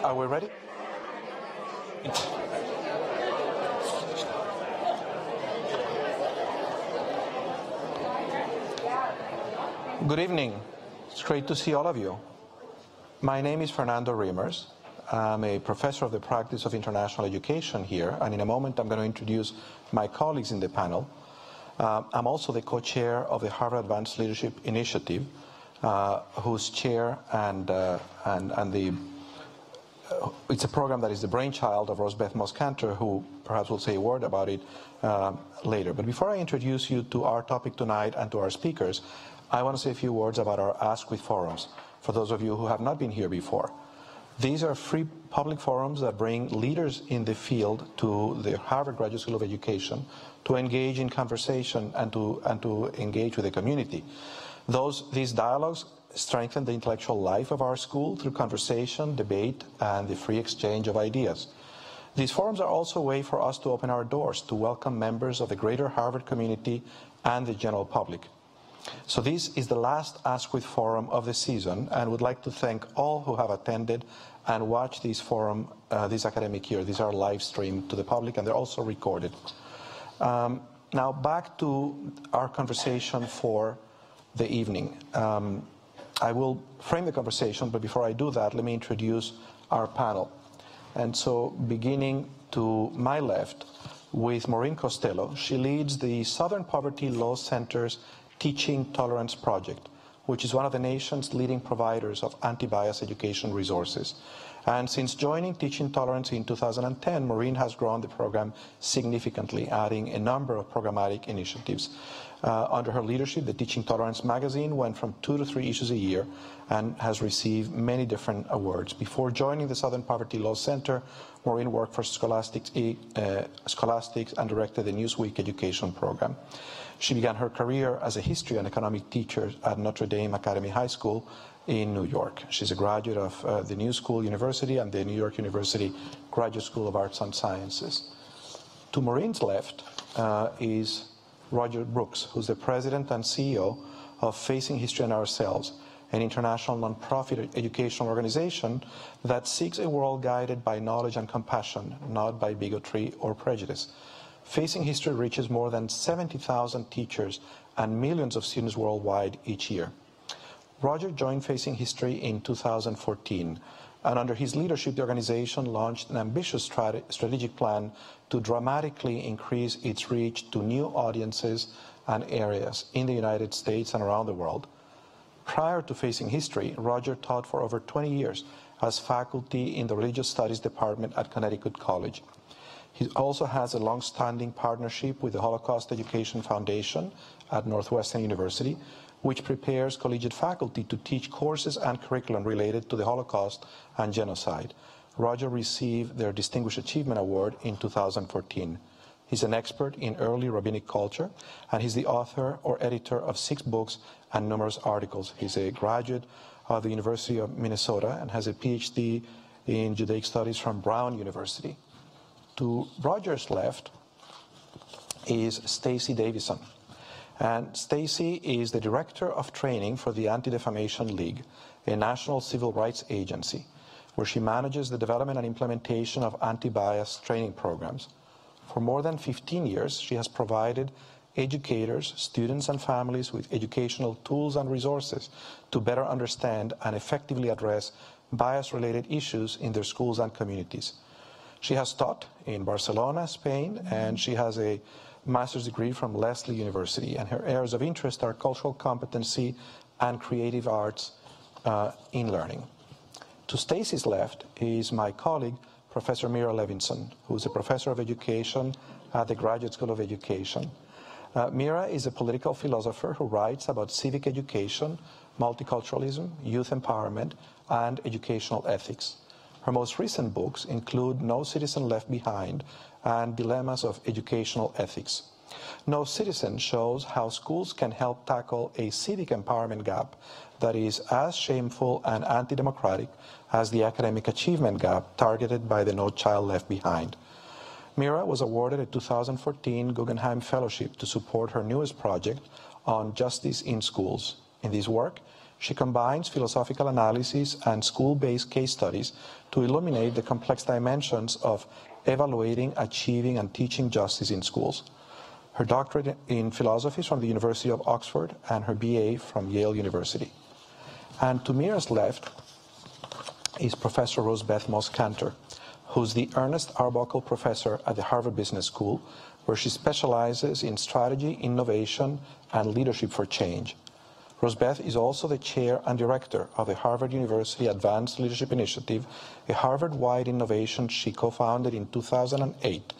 Are we ready? Good evening. It's great to see all of you. My name is Fernando Reimers. I'm a professor of the practice of international education here, and in a moment I'm going to introduce my colleagues in the panel. I'm also the co-chair of the Harvard Advanced Leadership Initiative, whose chair it's a program that is the brainchild of Rosabeth Moss Kanter, who perhaps will say a word about it later. But before I introduce you to our topic tonight and to our speakers, I want to say a few words about our Askwith forums, for those of you who have not been here before. These are free public forums that bring leaders in the field to the Harvard Graduate School of Education to engage in conversation and to engage with the community. These dialogues strengthen the intellectual life of our school through conversation, debate, and the free exchange of ideas. These forums are also a way for us to open our doors to welcome members of the greater Harvard community and the general public. So this is the last Askwith Forum of the season, and would like to thank all who have attended and watched this forum this academic year. These are live streamed to the public, and they're also recorded. Now back to our conversation for the evening. I will frame the conversation, but before I do that, let me introduce our panel. And so beginning to my left with Maureen Costello, she leads the Southern Poverty Law Center's Teaching Tolerance Project, which is one of the nation's leading providers of anti-bias education resources. And since joining Teaching Tolerance in 2010, Maureen has grown the program significantly, adding a number of programmatic initiatives. Under her leadership, the Teaching Tolerance magazine went from 2 to 3 issues a year and has received many different awards. Before joining the Southern Poverty Law Center, Maureen worked for Scholastics and directed the Newsweek education program. She began her career as a history and economic teacher at Notre Dame Academy High School in New York. She's a graduate of the New School University and the New York University Graduate School of Arts and Sciences. To Maureen's left is Roger Brooks, who's the president and CEO of Facing History and Ourselves, an international nonprofit educational organization that seeks a world guided by knowledge and compassion, not by bigotry or prejudice. Facing History reaches more than 70,000 teachers and millions of students worldwide each year. Roger joined Facing History in 2014, and under his leadership, the organization launched an ambitious strategic plan to dramatically increase its reach to new audiences and areas in the United States and around the world. Prior to Facing History, Roger taught for over 20 years as faculty in the Religious Studies Department at Connecticut College. He also has a long-standing partnership with the Holocaust Education Foundation at Northwestern University, which prepares collegiate faculty to teach courses and curriculum related to the Holocaust and genocide. Roger received their Distinguished Achievement Award in 2014. He's an expert in early rabbinic culture, and he's the author or editor of 6 books and numerous articles. He's a graduate of the University of Minnesota and has a PhD in Judaic Studies from Brown University. To Roger's left is Stacy Davison. And Stacy is the Director of Training for the Anti-Defamation League, a national civil rights agency, where she manages the development and implementation of anti-bias training programs. For more than 15 years, she has provided educators, students, and families with educational tools and resources to better understand and effectively address bias-related issues in their schools and communities. She has taught in Barcelona, Spain, and she has a master's degree from Lesley University, and her areas of interest are cultural competency and creative arts in learning. To Stacy's left is my colleague, Professor Mira Levinson, who is a professor of education at the Graduate School of Education. Mira is a political philosopher who writes about civic education, multiculturalism, youth empowerment, and educational ethics. Her most recent books include No Citizen Left Behind and Dilemmas of Educational Ethics. No Citizen shows how schools can help tackle a civic empowerment gap that is as shameful and anti-democratic as the academic achievement gap targeted by the No Child Left Behind. Mira was awarded a 2014 Guggenheim Fellowship to support her newest project on justice in schools. In this work, She combines philosophical analysis and school-based case studies to illuminate the complex dimensions of evaluating, achieving, and teaching justice in schools. Her doctorate in philosophy is from the University of Oxford and her BA from Yale University. And to Mira's left is Professor Rosabeth Moss Kanter, who's the Ernest Arbuckle Professor at the Harvard Business School, where she specializes in strategy, innovation, and leadership for change. Rosabeth is also the chair and director of the Harvard University Advanced Leadership Initiative, a Harvard-wide innovation she co-founded in 2008.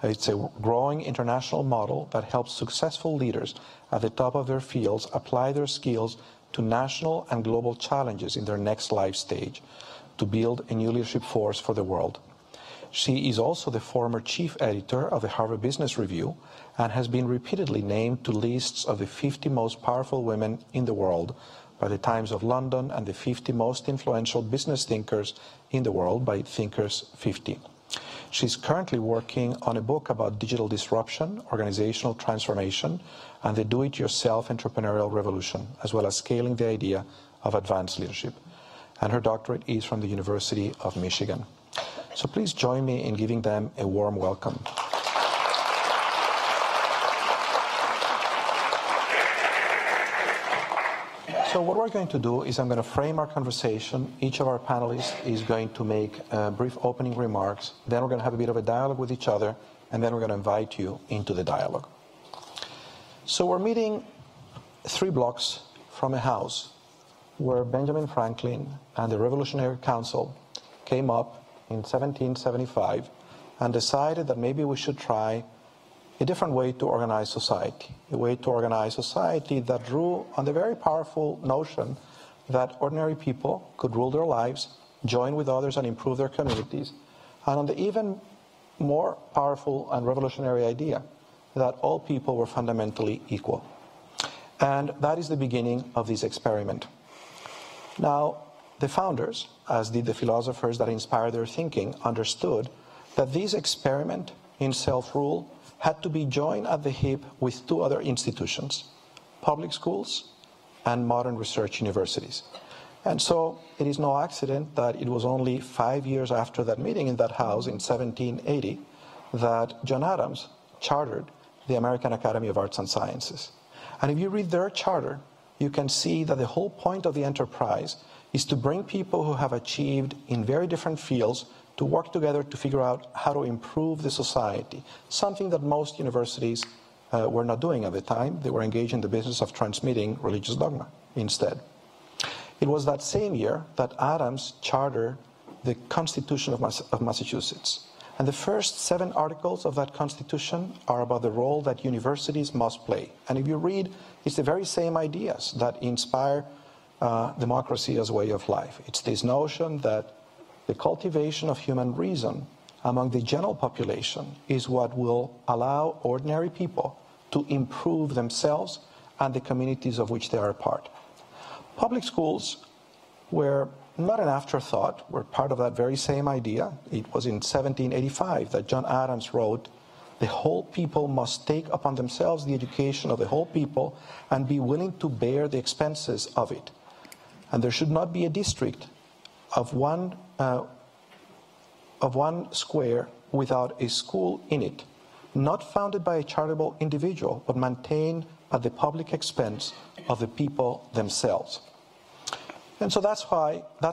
It's a growing international model that helps successful leaders at the top of their fields apply their skills to national and global challenges in their next life stage to build a new leadership force for the world. She is also the former chief editor of the Harvard Business Review and has been repeatedly named to lists of the 50 most powerful women in the world by the Times of London and the 50 most influential business thinkers in the world by Thinkers 50. She's currently working on a book about digital disruption, organizational transformation, and the do-it-yourself entrepreneurial revolution, as well as scaling the idea of advanced leadership. And her doctorate is from the University of Michigan. So please join me in giving them a warm welcome. So what we're going to do is I'm going to frame our conversation. Each of our panelists is going to make brief opening remarks. Then we're going to have a bit of a dialogue with each other, and then we're going to invite you into the dialogue. So we're meeting 3 blocks from a house where Benjamin Franklin and the Revolutionary Council came up in 1775 and decided that maybe we should try a different way to organize society, a way to organize society that drew on the very powerful notion that ordinary people could rule their lives, join with others and improve their communities, and on the even more powerful and revolutionary idea that all people were fundamentally equal. And that is the beginning of this experiment. Now, the founders, as did the philosophers that inspired their thinking, understood that this experiment in self-rule had to be joined at the hip with 2 other institutions, public schools and modern research universities. And so it is no accident that it was only 5 years after that meeting in that house in 1780 that John Adams chartered the American Academy of Arts and Sciences. And if you read their charter, you can see that the whole point of the enterprise is to bring people who have achieved in very different fields to work together to figure out how to improve the society, something that most universities were not doing at the time. They were engaged in the business of transmitting religious dogma instead. It was that same year that Adams chartered the Constitution of Massachusetts. And the first 7 articles of that Constitution are about the role that universities must play. And if you read, it's the very same ideas that inspire democracy as a way of life. It's this notion that the cultivation of human reason among the general population is what will allow ordinary people to improve themselves and the communities of which they are a part. Public schools were not an afterthought, were part of that very same idea. It was in 1785 that John Adams wrote, "The whole people must take upon themselves the education of the whole people and be willing to bear the expenses of it. And there should not be a district of one square without a school in it, not founded by a charitable individual, but maintained at the public expense of the people themselves." And so that's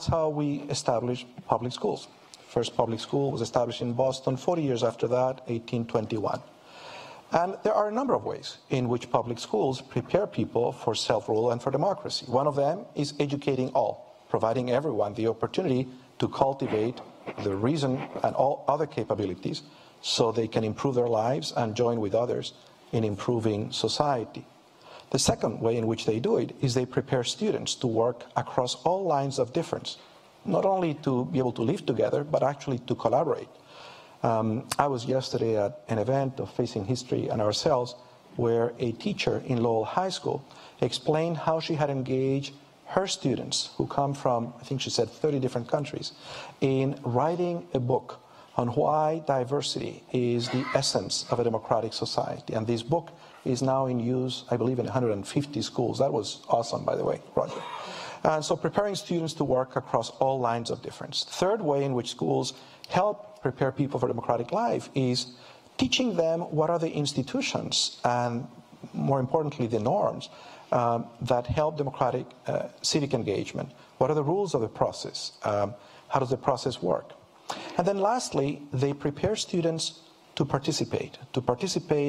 how we established public schools. First public school was established in Boston 40 years after that, 1821. And there are a number of ways in which public schools prepare people for self-rule and for democracy. One of them is educating all, providing everyone the opportunity to cultivate the reason and all other capabilities so they can improve their lives and join with others in improving society. The second way in which they do it is they prepare students to work across all lines of difference, not only to be able to live together, but actually to collaborate. I was yesterday at an event of Facing History and Ourselves where a teacher in Lowell High School explained how she had engaged her students, who come from, I think she said, 30 different countries, in writing a book on why diversity is the essence of a democratic society. And this book is now in use, I believe, in 150 schools. That was awesome, by the way, Roger. And so preparing students to work across all lines of difference. The third way in which schools help prepare people for democratic life is teaching them what are the institutions and, more importantly, the norms that help democratic civic engagement. What are the rules of the process? How does the process work? And then lastly, they prepare students to participate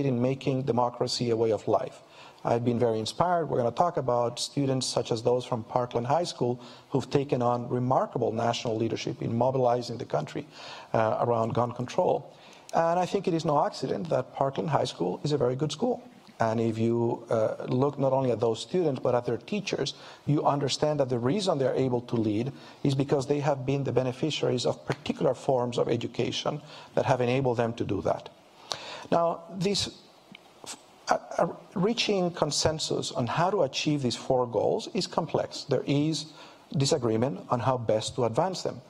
in making democracy a way of life. I've been very inspired. We're going to talk about students such as those from Parkland High School who've taken on remarkable national leadership in mobilizing the country around gun control. And I think it is no accident that Parkland High School is a very good school. And if you look not only at those students but at their teachers, you understand that the reason they're able to lead is because they have been the beneficiaries of particular forms of education that have enabled them to do that. Now, reaching consensus on how to achieve these four goals is complex. There is disagreement on how best to advance them.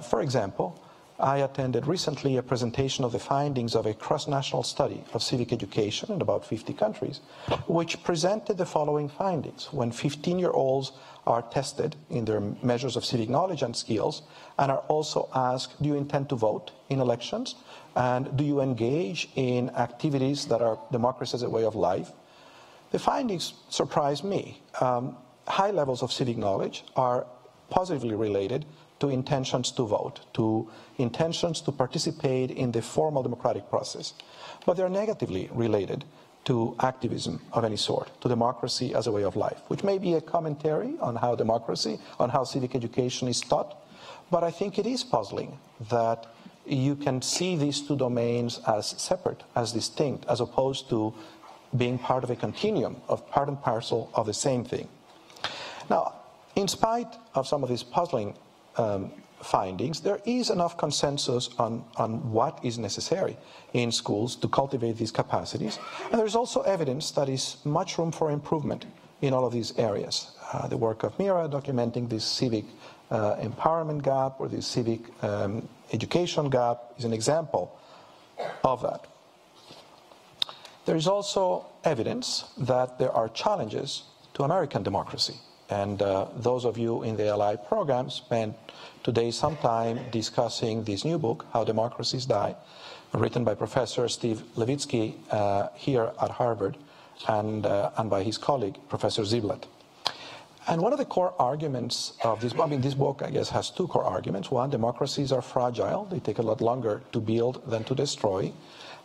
For example, I attended recently a presentation of the findings of a cross-national study of civic education in about 50 countries, which presented the following findings. When 15-year-olds are tested in their measures of civic knowledge and skills and are also asked, do you intend to vote in elections? And do you engage in activities that are democracy as a way of life? The findings surprised me. High levels of civic knowledge are positively related to intentions to vote, to intentions to participate in the formal democratic process. But they're negatively related to activism of any sort, to democracy as a way of life, which may be a commentary on how democracy, on how civic education is taught. But I think it is puzzling that you can see these two domains as separate, as distinct, as opposed to being part of a continuum of part and parcel of the same thing. Now, in spite of some of these puzzling findings, there is enough consensus on what is necessary in schools to cultivate these capacities. And there's also evidence that is much room for improvement in all of these areas. The work of Mira documenting this civic empowerment gap or the civic education gap is an example of that. There is also evidence that there are challenges to American democracy. And those of you in the LI program spent today some time discussing this new book, How Democracies Die, written by Professor Steve Levitsky here at Harvard and by his colleague, Professor Ziblatt. And one of the core arguments of this, this book, I guess, has two core arguments. One, democracies are fragile. They take a lot longer to build than to destroy.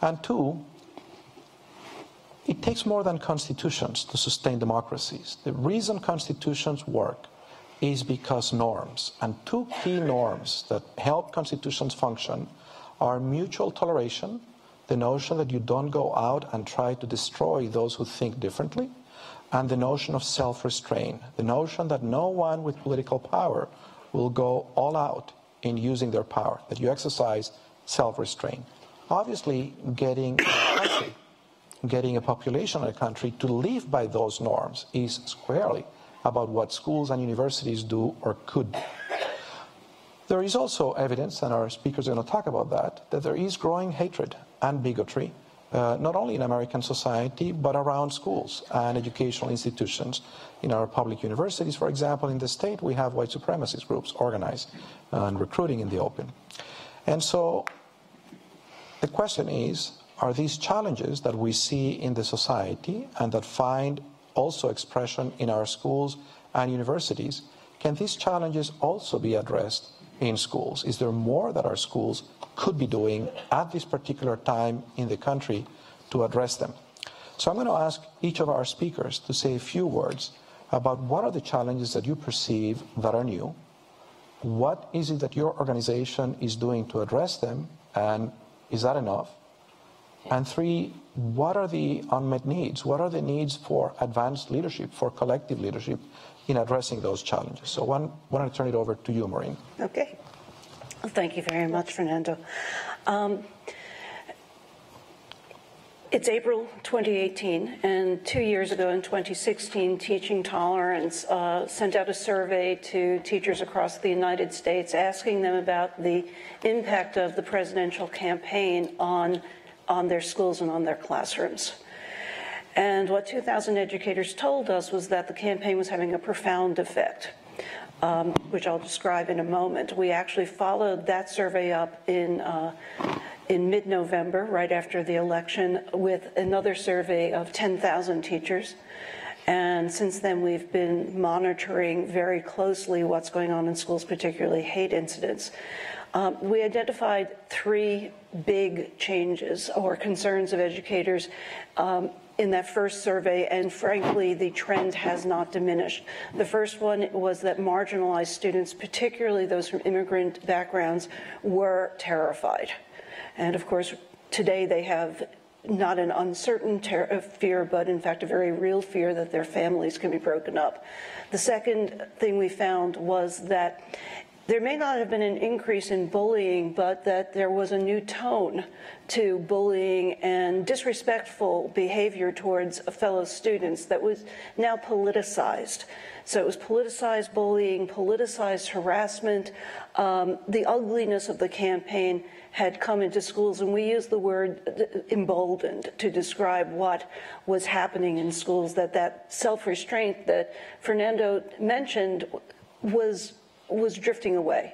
And two, it takes more than constitutions to sustain democracies. The reason constitutions work is because norms, and two key norms that help constitutions function are mutual toleration, the notion that you don't go out and try to destroy those who think differently, and the notion of self-restraint, the notion that no one with political power will go all out in using their power, that you exercise self-restraint. Obviously, getting a population in a country to live by those norms is squarely about what schools and universities do or could do. There is also evidence, and our speakers are going to talk about that there is growing hatred and bigotry, not only in American society, but around schools and educational institutions. In our public universities, for example, in the state, we have white supremacist groups organized and recruiting in the open. And so the question is, are these challenges that we see in the society and that find also expression in our schools and universities, can these challenges also be addressed in schools? Is there more that our schools could be doing at this particular time in the country to address them? So I'm going to ask each of our speakers to say a few words about what are the challenges that you perceive that are new, what is it that your organization is doing to address them, and is that enough? And three, what are the unmet needs? What are the needs for advanced leadership, for collective leadership in addressing those challenges? So why don't I turn it over to you, Maureen? Okay. Well, thank you very much, Fernando. It's April 2018, and 2 years ago in 2016, Teaching Tolerance sent out a survey to teachers across the United States asking them about the impact of the presidential campaign on their schools and on their classrooms. And what 2,000 educators told us was that the campaign was having a profound effect. which I'll describe in a moment. We actually followed that survey up in mid-November, right after the election, with another survey of 10,000 teachers. And since then, we've been monitoring very closely what's going on in schools, particularly hate incidents. We identified 3 big changes or concerns of educators in that first survey, and frankly, the trend has not diminished. The first one was that marginalized students, particularly those from immigrant backgrounds, were terrified. And of course, today they have not an uncertain fear, but in fact a very real fear that their families can be broken up. The second thing we found was that there may not have been an increase in bullying, but that there was a new tone to bullying and disrespectful behavior towards fellow students that was now politicized. So it was politicized bullying, politicized harassment. The ugliness of the campaign had come into schools, and we use the word emboldened to describe what was happening in schools, that self-restraint that Fernando mentioned was drifting away.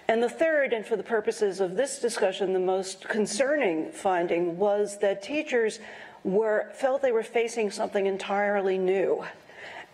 And the third, and for the purposes of this discussion, the most concerning finding was that teachers felt they were facing something entirely new,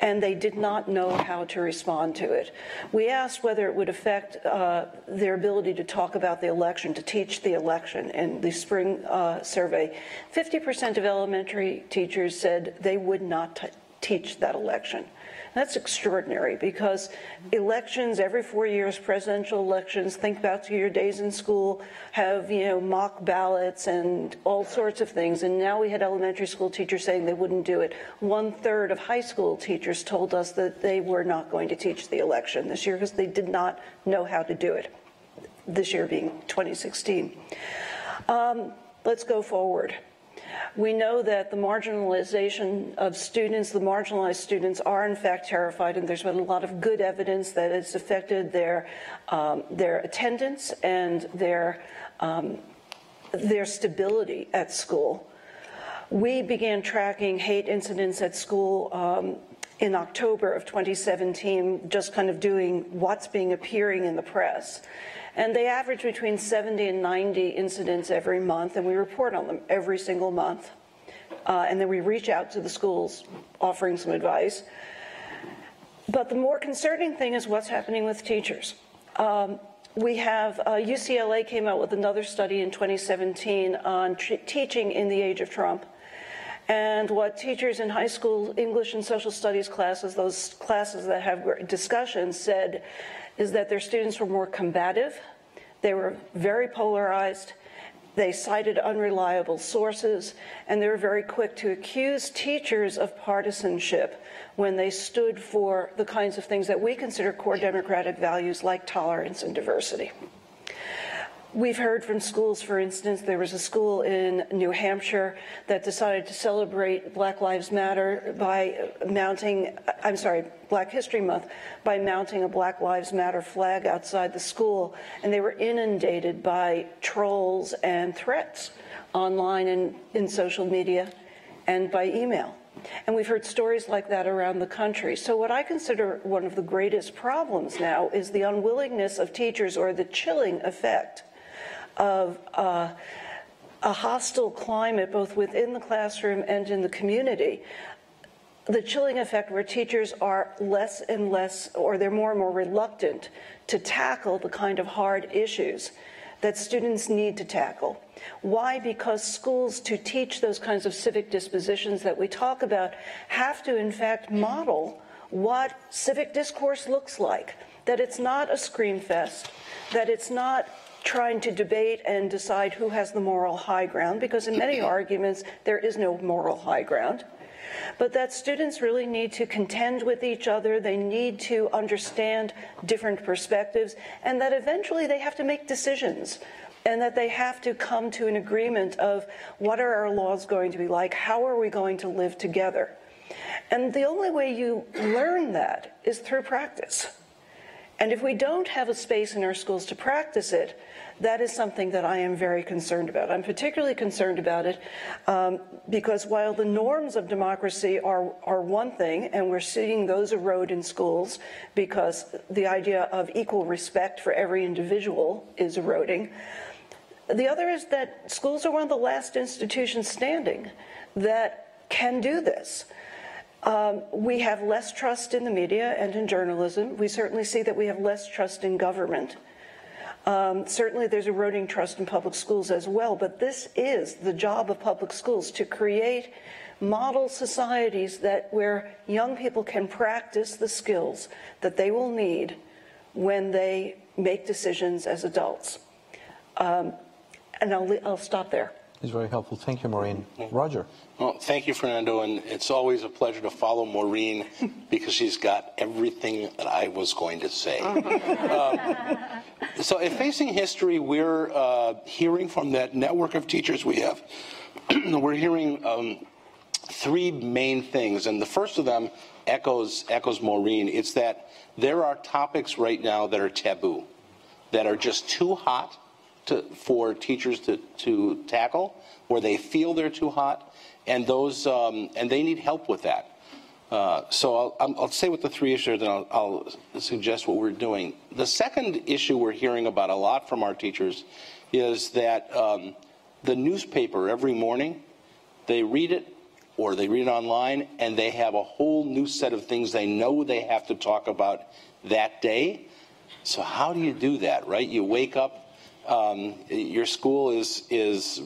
and they did not know how to respond to it. We asked whether it would affect their ability to talk about the election, to teach the election in the spring survey. 50% of elementary teachers said they would not teach that election. That's extraordinary, because elections every 4 years, presidential elections, think back to your days in school, have, mock ballots and all sorts of things. And now we had elementary school teachers saying they wouldn't do it. 1/3 of high school teachers told us that they were not going to teach the election this year because they did not know how to do it, this year being 2016. Let's go forward. We know that the marginalization of students, the marginalized students, are in fact terrified, and there's been a lot of good evidence that it's affected their attendance and their stability at school. We began tracking hate incidents at school in October of 2017, just kind of doing what's appearing in the press. And they average between 70 and 90 incidents every month, and we report on them every single month. And then we reach out to the schools offering some advice. But the more concerning thing is what's happening with teachers. We have UCLA came out with another study in 2017 on teaching in the age of Trump. And what teachers in high school English and social studies classes, those classes that have discussions, said is that their students were more combative, they were very polarized, they cited unreliable sources, and they were very quick to accuse teachers of partisanship when they stood for the kinds of things that we consider core democratic values like tolerance and diversity. We've heard from schools, for instance, there was a school in New Hampshire that decided to celebrate Black Lives Matter by Black History Month by mounting a Black Lives Matter flag outside the school, and they were inundated by trolls and threats online and in social media and by email. And we've heard stories like that around the country. So what I consider one of the greatest problems now is the unwillingness of teachers, or the chilling effect of a hostile climate both within the classroom and in the community. The chilling effect where teachers are less and less, or they're more and more reluctant to tackle the kind of hard issues that students need to tackle. Why? Because schools, to teach those kinds of civic dispositions that we talk about, have to in fact model what civic discourse looks like, that it's not a scream fest, that it's not trying to debate and decide who has the moral high ground, because in many arguments there is no moral high ground, but that students really need to contend with each other, they need to understand different perspectives, and that eventually they have to make decisions, and that they have to come to an agreement of what are our laws going to be like, how are we going to live together. And the only way you learn that is through practice. And if we don't have a space in our schools to practice it, that is something that I am very concerned about. I'm particularly concerned about it because while the norms of democracy are one thing, and we're seeing those erode in schools because the idea of equal respect for every individual is eroding, the other is that schools are one of the last institutions standing that can do this. We have less trust in the media and in journalism. We certainly see that we have less trust in government. Certainly there's eroding trust in public schools as well, but this is the job of public schools, to create model societies where young people can practice the skills that they will need when they make decisions as adults. And I'll stop there. It's very helpful. Thank you, Maureen. Roger. Well, thank you, Fernando, and it's always a pleasure to follow Maureen because she's got everything that I was going to say. So at Facing History, we're hearing from that network of teachers we have. We're hearing three main things, and the first of them echoes Maureen. It's that there are topics right now that are taboo, that are just too hot for teachers to tackle, or they feel they're too hot, and they need help with that. So I'll say what the three issues are, then I'll suggest what we're doing. The second issue we're hearing about a lot from our teachers is that the newspaper every morning, they read it or they read it online, and they have a whole new set of things they know they have to talk about that day. So how do you do that, right? You wake up, your school is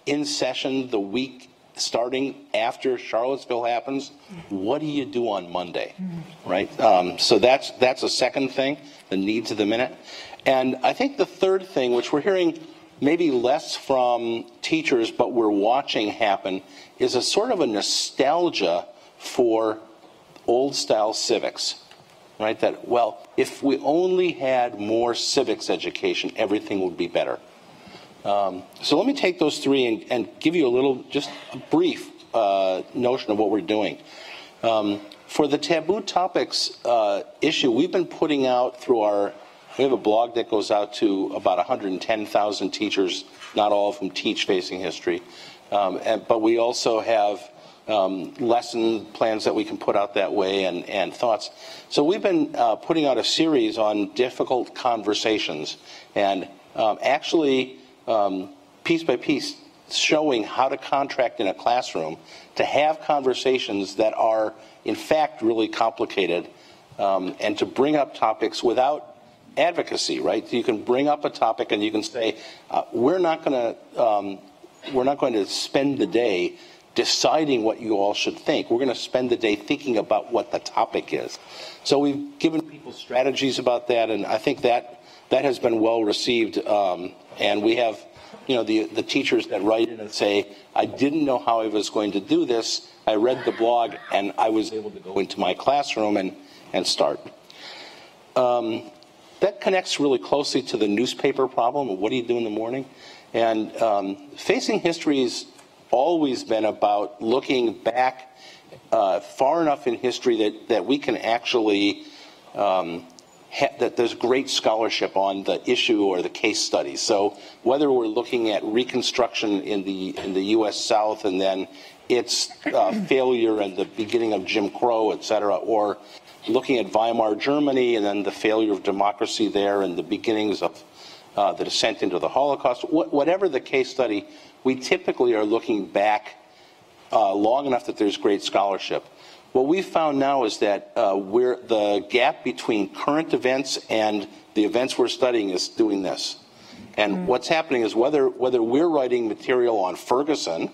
in session the week starting after Charlottesville happens. What do you do on Monday, right? So that's a second thing, the needs of the minute. And I think the third thing, which we're hearing maybe less from teachers, but we're watching happen, is a sort of a nostalgia for old-style civics. Right, that, well, if we only had more civics education, everything would be better. So let me take those three and give you just a brief notion of what we're doing. For the taboo topics issue, we've been putting out we have a blog that goes out to about 110,000 teachers, not all of whom teach Facing History, but we also have lesson plans that we can put out that way and thoughts. So we've been putting out a series on difficult conversations and actually piece by piece showing how to contract in a classroom to have conversations that are in fact really complicated and to bring up topics without advocacy, right? You can bring up a topic and you can say, we're not going to spend the day deciding what you all should think. We're going to spend the day thinking about what the topic is. So we've given people strategies about that, and I think that has been well received. And we have, the teachers that write in and say, I didn't know how I was going to do this. I read the blog, and I was able to go into my classroom and start. That connects really closely to the newspaper problem of what do you do in the morning. And Facing History's always been about looking back far enough in history that we can actually that there's great scholarship on the issue or the case study. So whether we're looking at Reconstruction in the U.S. South and then its failure and the beginning of Jim Crow, et cetera, or looking at Weimar Germany and then the failure of democracy there and the beginnings of the descent into the Holocaust, whatever the case study, we typically are looking back long enough that there's great scholarship. What we've found now is that the gap between current events and the events we're studying is doing this. And what's happening is whether we're writing material on Ferguson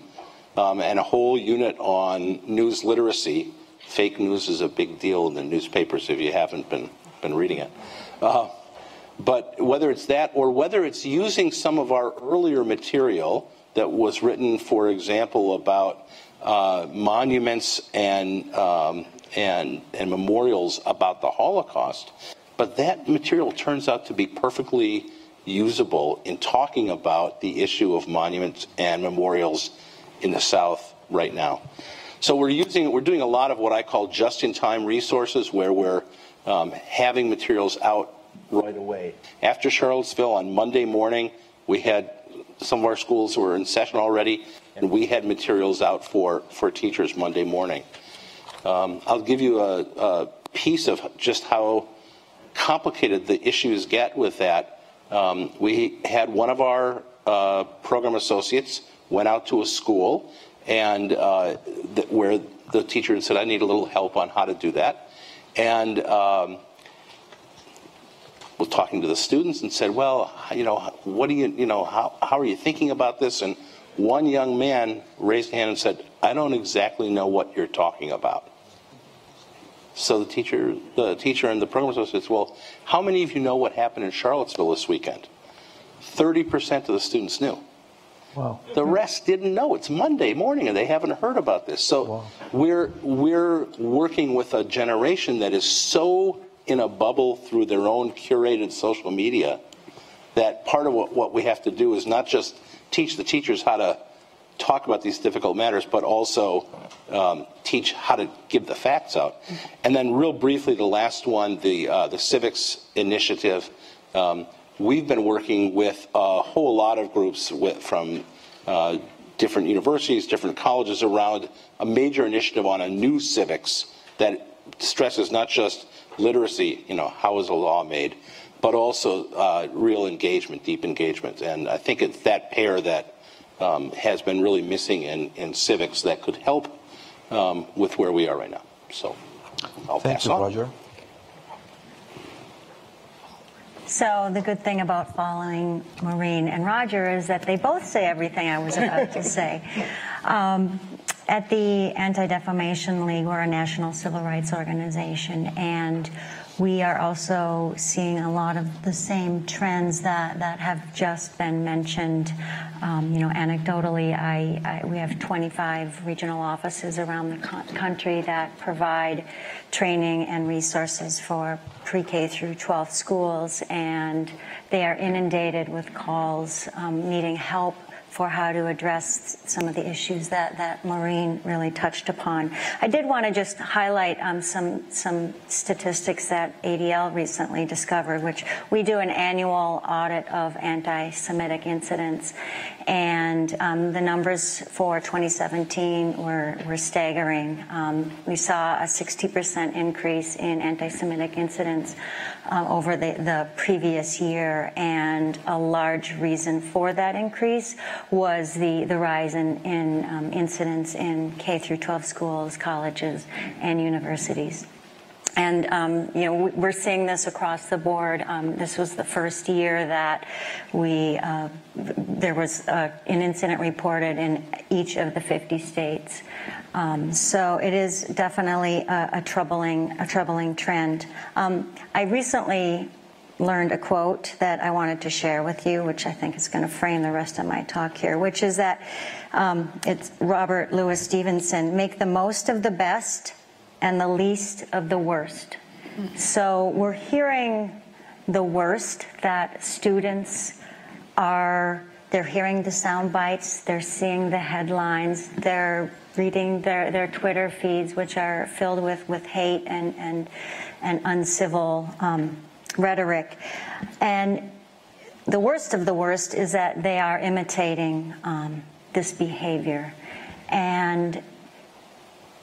and a whole unit on news literacy, fake news is a big deal in the newspapers if you haven't been reading it. But whether it's that or whether it's using some of our earlier material that was written, for example, about monuments and memorials about the Holocaust, but that material turns out to be perfectly usable in talking about the issue of monuments and memorials in the South right now. So we're doing a lot of what I call just-in-time resources, where we're having materials out right away. After Charlottesville on Monday morning, we had some of our schools were in session already, and we had materials out for teachers Monday morning. I'll give you a piece of just how complicated the issues get with that. We had one of our program associates went out to a school and where the teacher said, I need a little help on how to do that. And was talking to the students and said, well, what do how are you thinking about this? And one young man raised a hand and said, I don't exactly know what you're talking about. So the teacher and the program associate says, well, how many of you know what happened in Charlottesville this weekend? 30% of the students knew. Wow. The rest didn't know. It's Monday morning and they haven't heard about this. So wow. we're working with a generation that is so in a bubble through their own curated social media that part of what we have to do is not just teach the teachers how to talk about these difficult matters, but also teach how to give the facts out. And then real briefly, the last one, the civics initiative. We've been working with a whole lot of groups from different universities, different colleges around a major initiative on a new civics that stresses not just literacy, how is a law made, but also real engagement, deep engagement. And I think it's that pair that has been really missing in civics that could help with where we are right now. So I'll pass on. Thank you, Roger. So the good thing about following Maureen and Roger is that they both say everything I was about to say. At the Anti-Defamation League, we're a national civil rights organization, and we are also seeing a lot of the same trends that have just been mentioned. Anecdotally, we have 25 regional offices around the country that provide training and resources for pre-K through 12 schools, and they are inundated with calls needing help for how to address some of the issues that Maureen really touched upon. I did want to just highlight some statistics that ADL recently discovered, which we do an annual audit of anti-Semitic incidents, and the numbers for 2017 were staggering. We saw a 60% increase in anti-Semitic incidents over the previous year, and a large reason for that increase was the rise in incidents in K through 12 schools, colleges, and universities. And we're seeing this across the board. This was the first year that there was an incident reported in each of the 50 states. So it is definitely a troubling trend. I recently learned a quote that I wanted to share with you, which I think is going to frame the rest of my talk here, which is that it's Robert Louis Stevenson: make the most of the best and the least of the worst. So we're hearing the worst, that students they're hearing the sound bites, they're seeing the headlines, they're reading their Twitter feeds, which are filled with hate and uncivil rhetoric. And the worst of the worst is that they are imitating this behavior. And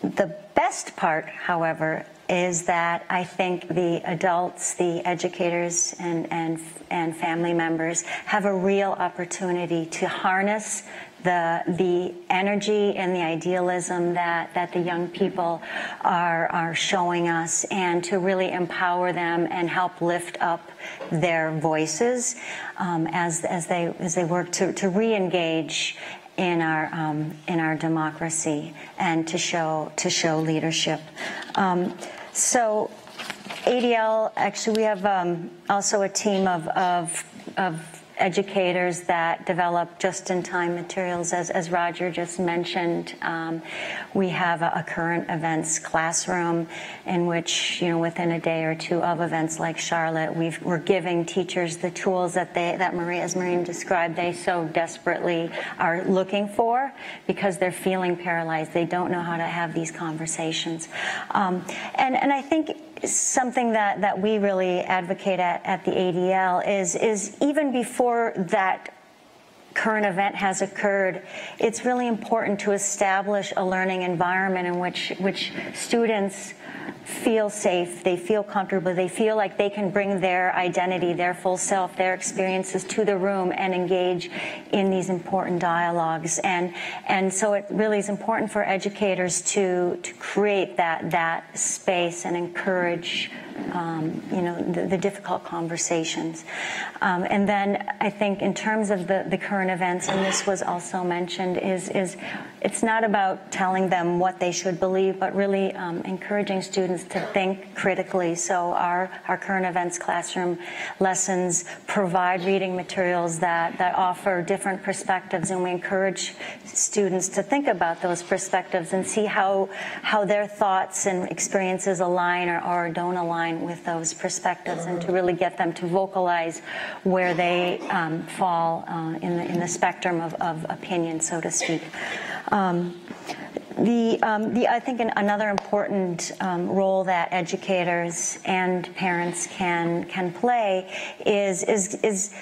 the best part, however, is that I think the adults, the educators, and family members have a real opportunity to harness the energy and the idealism that the young people are showing us, and to really empower them and help lift up their voices as they work to re-engage in our democracy and to show leadership. So ADL, actually, we have also a team of educators that develop just-in-time materials. As Roger just mentioned, we have a current events classroom in which, within a day or two of events like Charlotte, we're giving teachers the tools that as Maureen described, they so desperately are looking for, because they're feeling paralyzed. They don't know how to have these conversations. And I think something that we really advocate at the ADL is even before that current event has occurred, it's really important to establish a learning environment in which students feel safe, they feel comfortable, they feel like they can bring their identity, their full self, their experiences to the room and engage in these important dialogues. And so it really is important for educators to create that space and encourage the difficult conversations. And then I think in terms of the current events, and this was also mentioned, is it's not about telling them what they should believe, but really encouraging students to think critically. So our current events classroom lessons provide reading materials that offer different perspectives, and we encourage students to think about those perspectives and see how their thoughts and experiences align or don't align with those perspectives, and to really get them to vocalize where they fall in the spectrum of opinion, so to speak. I think another important role that educators and parents can play is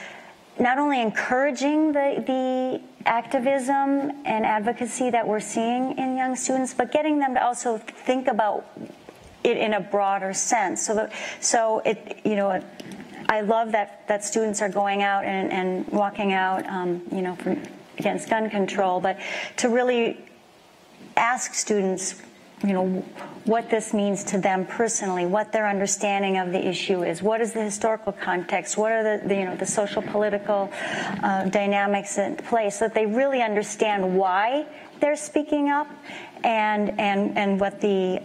not only encouraging the activism and advocacy that we're seeing in young students, but getting them to also think about it in a broader sense. I love that students are going out and walking out, against gun control, but to really ask students, what this means to them personally, what their understanding of the issue is, what is the historical context, what are the social political dynamics at play, so that they really understand why they're speaking up, and what the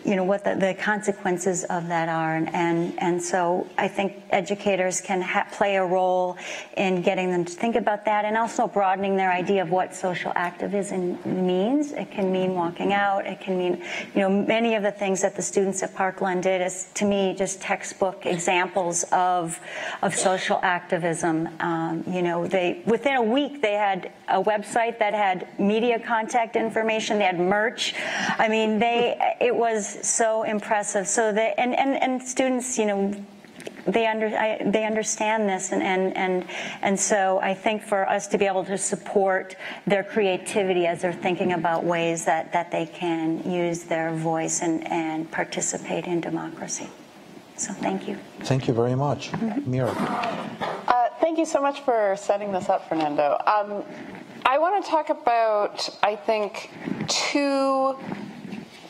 what the consequences of that are. And so I think educators can play a role in getting them to think about that, and also broadening their idea of what social activism means. It can mean walking out. It can mean, many of the things that the students at Parkland did is, to me, just textbook examples of social activism. Within a week, they had a website that had media contact information. They had merch. I mean, it was so impressive. So and students, they understand this, and so I think for us to be able to support their creativity as they're thinking about ways that they can use their voice and participate in democracy. So thank you. Thank you very much. Mira. Thank you so much for setting this up, Fernando. I want to talk about, I think, two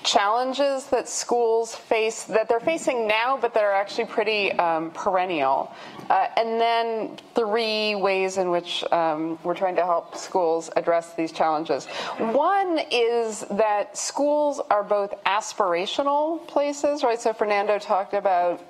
challenges that schools face, that they're facing now, but that are actually pretty perennial. And then three ways in which we're trying to help schools address these challenges. One is that schools are both aspirational places, right? So Fernando talked about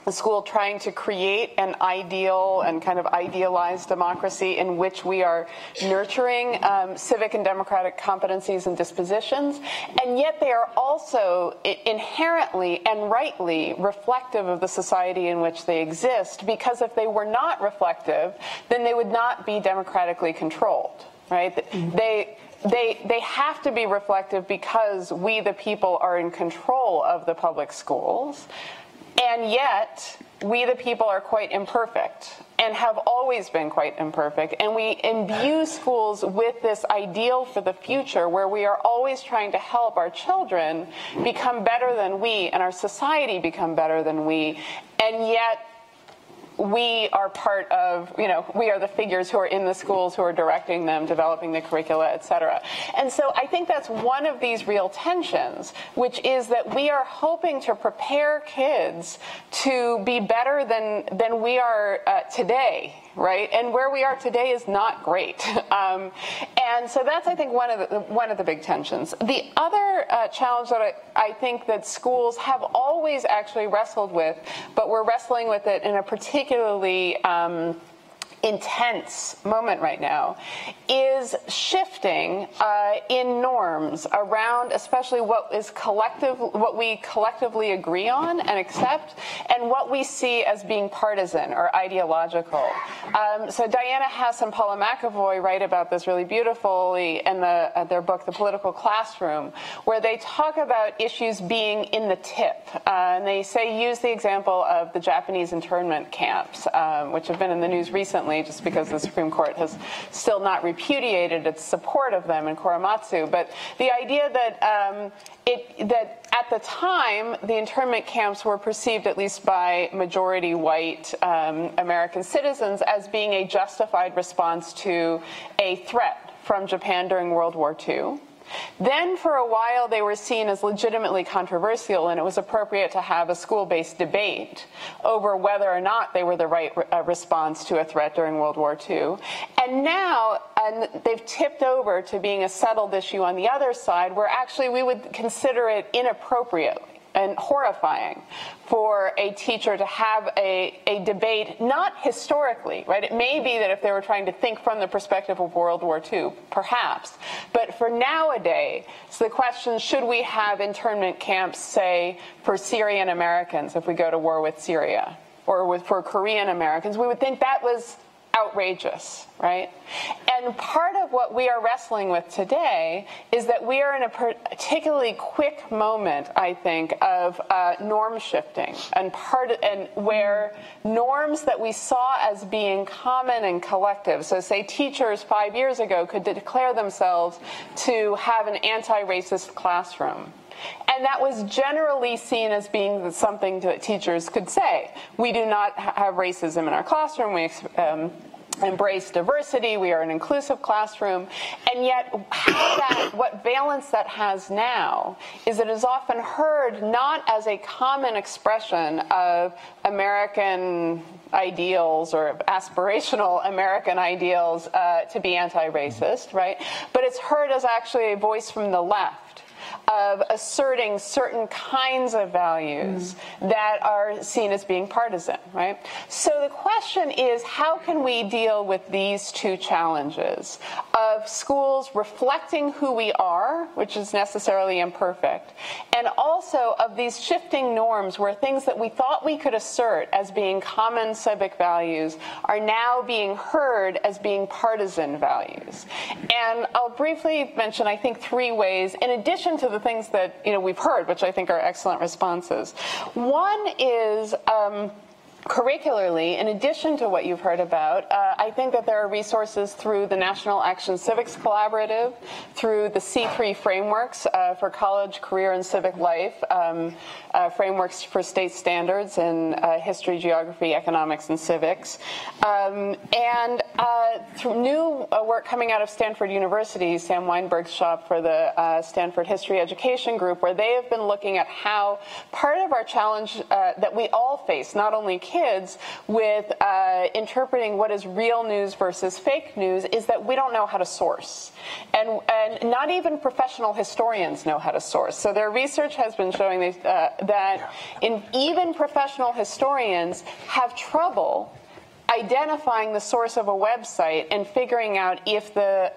the school trying to create an ideal and kind of idealized democracy in which we are nurturing civic and democratic competencies and dispositions, and yet they are also inherently and rightly reflective of the society in which they exist, because if they were not reflective, then they would not be democratically controlled, right? They have to be reflective because we, the people, are in control of the public schools. And yet, we the people are quite imperfect and have always been quite imperfect. And we imbue schools with this ideal for the future where we are always trying to help our children become better than we and our society become better than we. And yet, we are part of, we are the figures who are in the schools, who are directing them, developing the curricula, et cetera. And so I think that's one of these real tensions, which is that we are hoping to prepare kids to be better than we are today, right? And where we are today is not great. And so that's, I think, one of the big tensions. The other challenge that I think that schools have always actually wrestled with, but we're wrestling with it in a particularly intense moment right now, is shifting in norms around especially what we collectively agree on and accept, and what we see as being partisan or ideological. So Diana Hess and Paula McAvoy write about this really beautifully in their book, The Political Classroom, where they talk about issues being in the tip. And they use the example of the Japanese internment camps, which have been in the news recently just because the Supreme Court has still not repudiated its support of them in Korematsu. But the idea that that at the time, the internment camps were perceived, at least by majority white American citizens, as being a justified response to a threat from Japan during World War II. Then for a while they were seen as legitimately controversial, and it was appropriate to have a school-based debate over whether or not they were the right response to a threat during World War II. And now they've tipped over to being a settled issue on the other side, where actually we would consider it inappropriate and horrifying for a teacher to have a debate, not historically, right? It may be that if they were trying to think from the perspective of World War II, perhaps. But for nowadays, the question, should we have internment camps, say, for Syrian Americans if we go to war with Syria, or for Korean Americans, we would think that was outrageous, right? And part of what we are wrestling with today is that we are in a particularly quick moment, I think, of norm shifting, and where norms that we saw as being common and collective, so say teachers 5 years ago could declare themselves to have an anti-racist classroom. And that was generally seen as being something that teachers could say. We do not have racism in our classroom. We embrace diversity. We are an inclusive classroom. And yet, what valence that has now is it is often heard not as a common expression of American ideals or aspirational American ideals to be anti-racist, right? But it's heard as actually a voice from the left, of asserting certain kinds of values that are seen as being partisan, right? So the question is, how can we deal with these two challenges of schools reflecting who we are, which is necessarily imperfect, and also of these shifting norms where things that we thought we could assert as being common civic values are now being heard as being partisan values. And I'll briefly mention, I think, 3 ways, in addition to the things that we've heard, which I think are excellent responses. One is curricularly, in addition to what you've heard about, I think that there are resources through the National Action Civics Collaborative, through the C3 frameworks for college, career, and civic life, frameworks for state standards in history, geography, economics, and civics, and through new work coming out of Stanford University, Sam Weinberg's shop for the Stanford History Education Group, where they have been looking at how part of our challenge that we all face, not only kids, with interpreting what is real news versus fake news, is that we don't know how to source. And not even professional historians know how to source. So their research has been showing that even professional historians have trouble identifying the source of a website and figuring out if the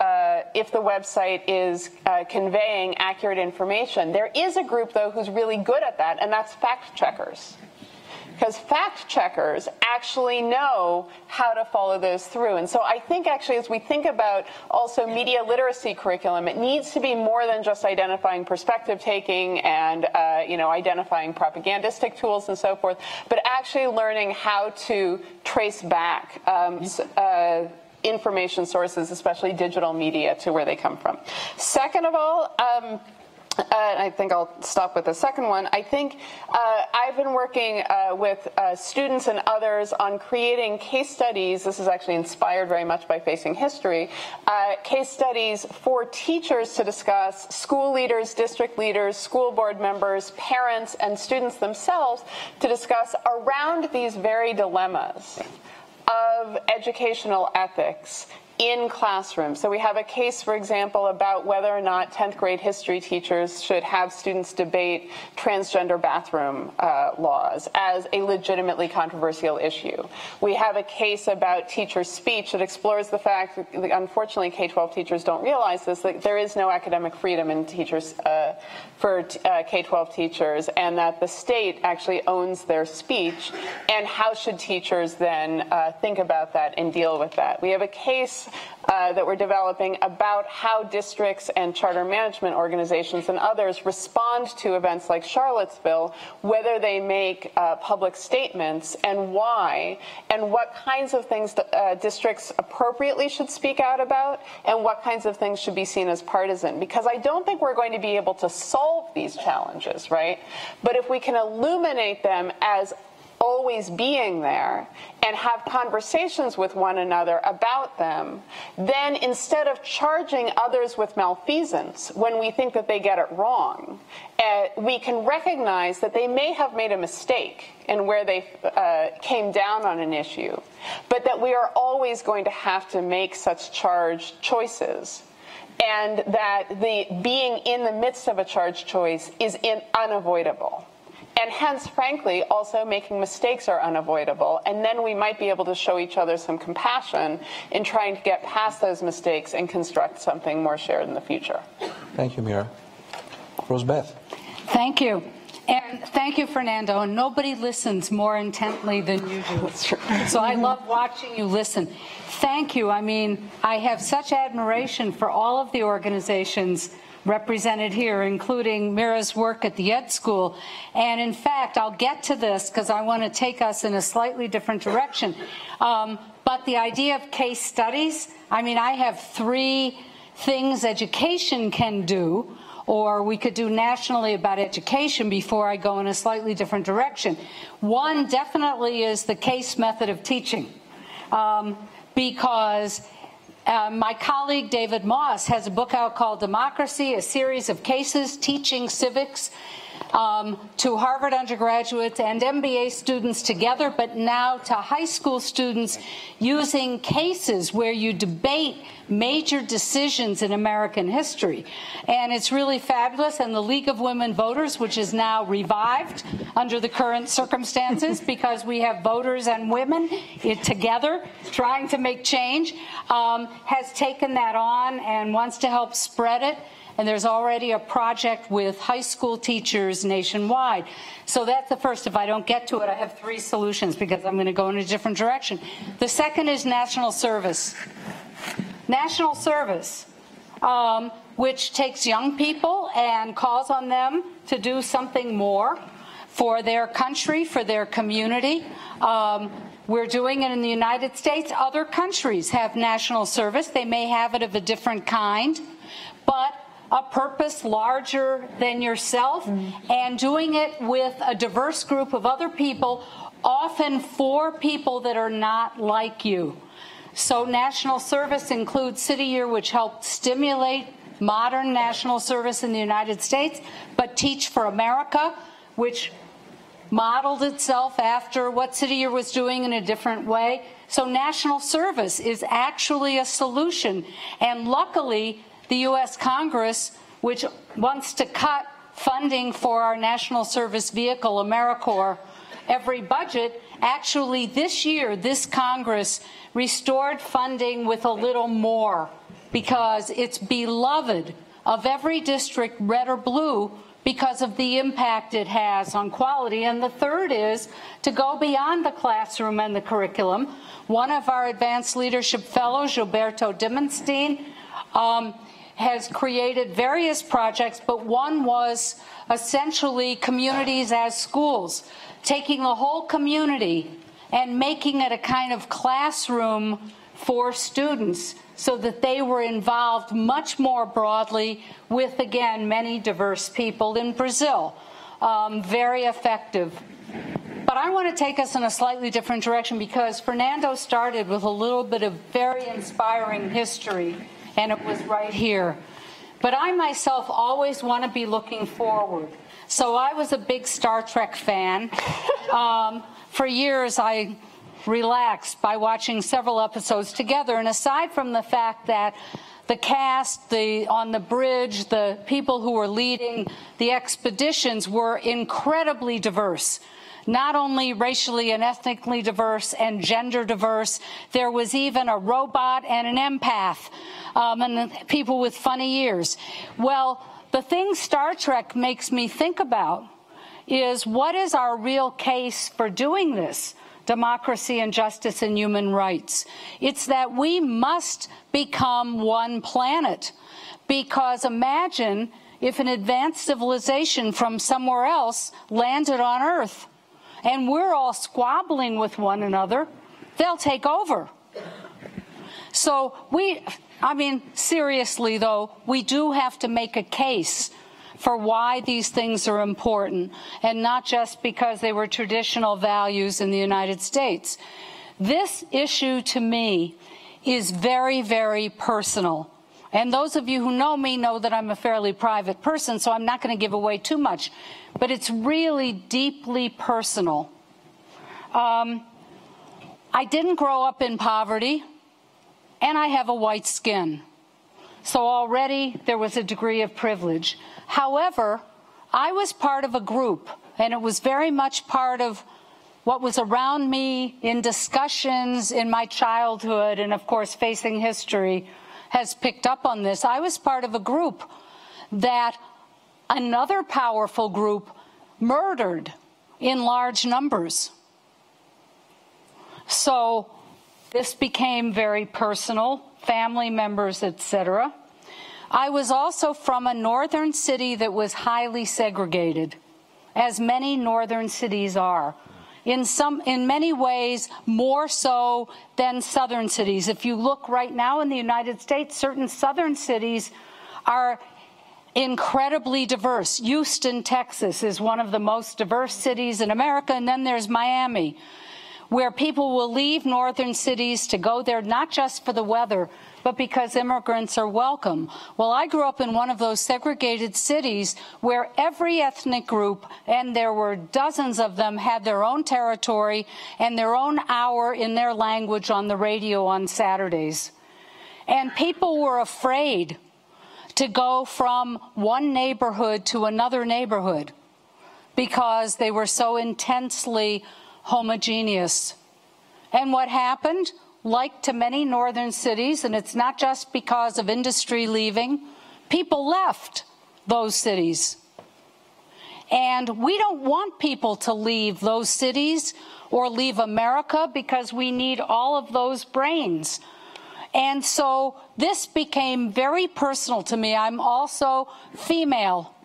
website is conveying accurate information. There is a group, though, who's really good at that, and that's fact checkers. Because fact checkers actually know how to follow those through. And so I think actually as we think about also media literacy curriculum, it needs to be more than just identifying perspective taking and identifying propagandistic tools and so forth, but actually learning how to trace back information sources, especially digital media, to where they come from. Second of all, I think I'll stop with the second one. I think I've been working with students and others on creating case studies. This is actually inspired very much by Facing History. Case studies for teachers to discuss, school leaders, district leaders, school board members, parents, and students themselves to discuss around these very dilemmas of educational ethics in classrooms. So we have a case, for example, about whether or not 10th grade history teachers should have students debate transgender bathroom laws as a legitimately controversial issue. We have a case about teacher speech that explores the fact that, unfortunately, K-12 teachers don't realize this, that there is no academic freedom in teachers for K-12 teachers, and that the state actually owns their speech, and how should teachers then think about that and deal with that. We have a case that we're developing about how districts and charter management organizations and others respond to events like Charlottesville, whether they make public statements and why, and what kinds of things districts appropriately should speak out about, and what kinds of things should be seen as partisan. Because I don't think we're going to be able to solve these challenges, right? But if we can illuminate them as always being there and have conversations with one another about them, then instead of charging others with malfeasance when we think that they get it wrong, we can recognize that they may have made a mistake in where they came down on an issue, but that we are always going to have to make such charged choices, and that the being in the midst of a charged choice is unavoidable. And hence, frankly, also making mistakes are unavoidable. And then we might be able to show each other some compassion in trying to get past those mistakes and construct something more shared in the future. Thank you, Mira. Rosabeth. Thank you. And thank you, Fernando. And nobody listens more intently than you do. So I love watching you listen. Thank you. I mean, I have such admiration for all of the organizations represented here, including Mira's work at the Ed School. And in fact, I'll get to this because I want to take us in a slightly different direction. But the idea of case studies, I mean, I have 3 things education can do, or we could do nationally about education before I go in a slightly different direction. One definitely is the case method of teaching, because my colleague David Moss has a book out called Democracy, a series of cases teaching civics to Harvard undergraduates and MBA students together, but now to high school students, using cases where you debate major decisions in American history. And it's really fabulous. And the League of Women Voters, which is now revived under the current circumstances because we have voters and women together trying to make change, has taken that on and wants to help spread it. And there's already a project with high school teachers nationwide. So that's the first. If I don't get to it, I have 3 solutions because I'm going to go in a different direction. The second is national service. National service, which takes young people and calls on them to do something more for their country, for their community. We're doing it in the United States. Other countries have national service. They may have it of a different kind, but a purpose larger than yourself, and doing it with a diverse group of other people, often for people that are not like you. So national service includes City Year, which helped stimulate modern national service in the United States, but Teach for America, which modeled itself after what City Year was doing in a different way. So national service is actually a solution, and luckily, the U.S. Congress, which wants to cut funding for our national service vehicle, AmeriCorps, every budget, actually this year, this Congress restored funding with a little more because it's beloved of every district, red or blue, because of the impact it has on quality. And the third is to go beyond the classroom and the curriculum. One of our advanced leadership fellows, Gilberto Dimenstein, has created various projects, but one was essentially communities as schools, taking the whole community and making it a kind of classroom for students so that they were involved much more broadly with, again, many diverse people in Brazil. Very effective. But I want to take us in a slightly different direction because Fernando started with a little bit of very inspiring history, and it was right here. But I myself always want to be looking forward. So I was a big Star Trek fan. For years, I relaxed by watching several episodes together. And aside from the fact that the cast, on the bridge, the people who were leading the expeditions were incredibly diverse. Not only racially and ethnically diverse and gender diverse, there was even a robot and an empath, and people with funny ears. Well, the thing Star Trek makes me think about is, what is our real case for doing this? Democracy and justice and human rights. It's that we must become one planet, because imagine if an advanced civilization from somewhere else landed on Earth and we're all squabbling with one another, they'll take over. So seriously though, we do have to make a case for why these things are important, and not just because they were traditional values in the United States. This issue to me is very, very personal. And those of you who know me know that I'm a fairly private person, so I'm not going to give away too much. But it's really deeply personal. I didn't grow up in poverty, and I have a white skin. So already there was a degree of privilege. However, I was part of a group, and it was very much part of what was around me in discussions in my childhood, and of course Facing History has picked up on this. I was part of a group that another powerful group murdered in large numbers. So this became very personal, family members, etc. I was also from a northern city that was highly segregated, as many northern cities are. In many ways, more so than southern cities. If you look right now in the United States, certain southern cities are incredibly diverse. Houston, Texas is one of the most diverse cities in America, and then there's Miami, where people will leave northern cities to go there not just for the weather, but because immigrants are welcome. Well, I grew up in one of those segregated cities where every ethnic group, and there were dozens of them, had their own territory and their own hour in their language on the radio on Saturdays. And people were afraid to go from one neighborhood to another neighborhood because they were so intensely homogeneous. And what happened? Like to many northern cities, and it's not just because of industry leaving, people left those cities. And we don't want people to leave those cities or leave America, because we need all of those brains. And so this became very personal to me. I'm also female.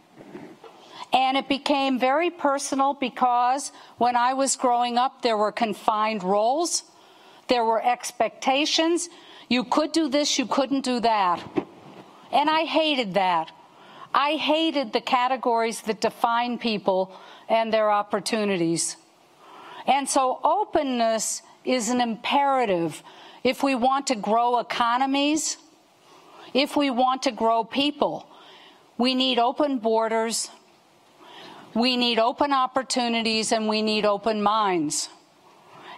And it became very personal because when I was growing up, there were confined roles. There were expectations. You could do this, you couldn't do that. And I hated that. I hated the categories that define people and their opportunities. And so openness is an imperative if we want to grow economies, if we want to grow people. We need open borders, we need open opportunities, and we need open minds.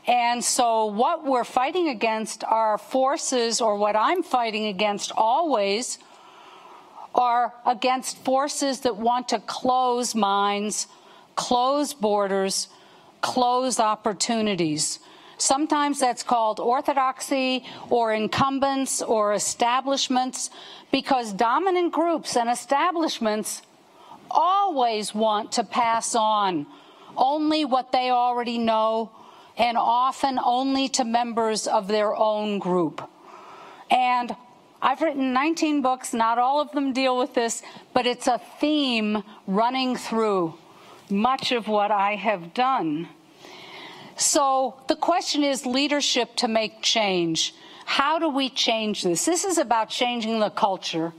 And so what we're fighting against are forces, or what I'm fighting against always, are against forces that want to close minds, close borders, close opportunities. Sometimes that's called orthodoxy or incumbents or establishments, because dominant groups and establishments always want to pass on only what they already know, and often only to members of their own group. And I've written 19 books, not all of them deal with this, but it's a theme running through much of what I have done. So the question is leadership to make change. How do we change this? This is about changing the culture.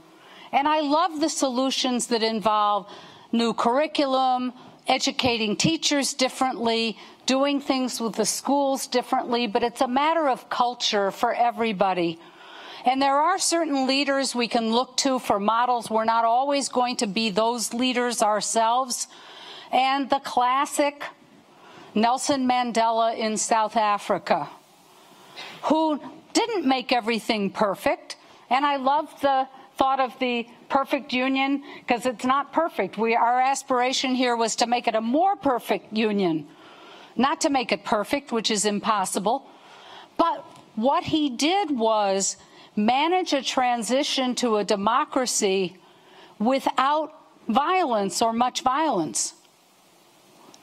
And I love the solutions that involve new curriculum, educating teachers differently, doing things with the schools differently, but it's a matter of culture for everybody. And there are certain leaders we can look to for models. We're not always going to be those leaders ourselves. And the classic Nelson Mandela in South Africa. who didn't make everything perfect. And I love the thought of the perfect union, because it's not perfect. Our aspiration here was to make it a more perfect union, not to make it perfect, which is impossible. But what he did was manage a transition to a democracy without violence or much violence.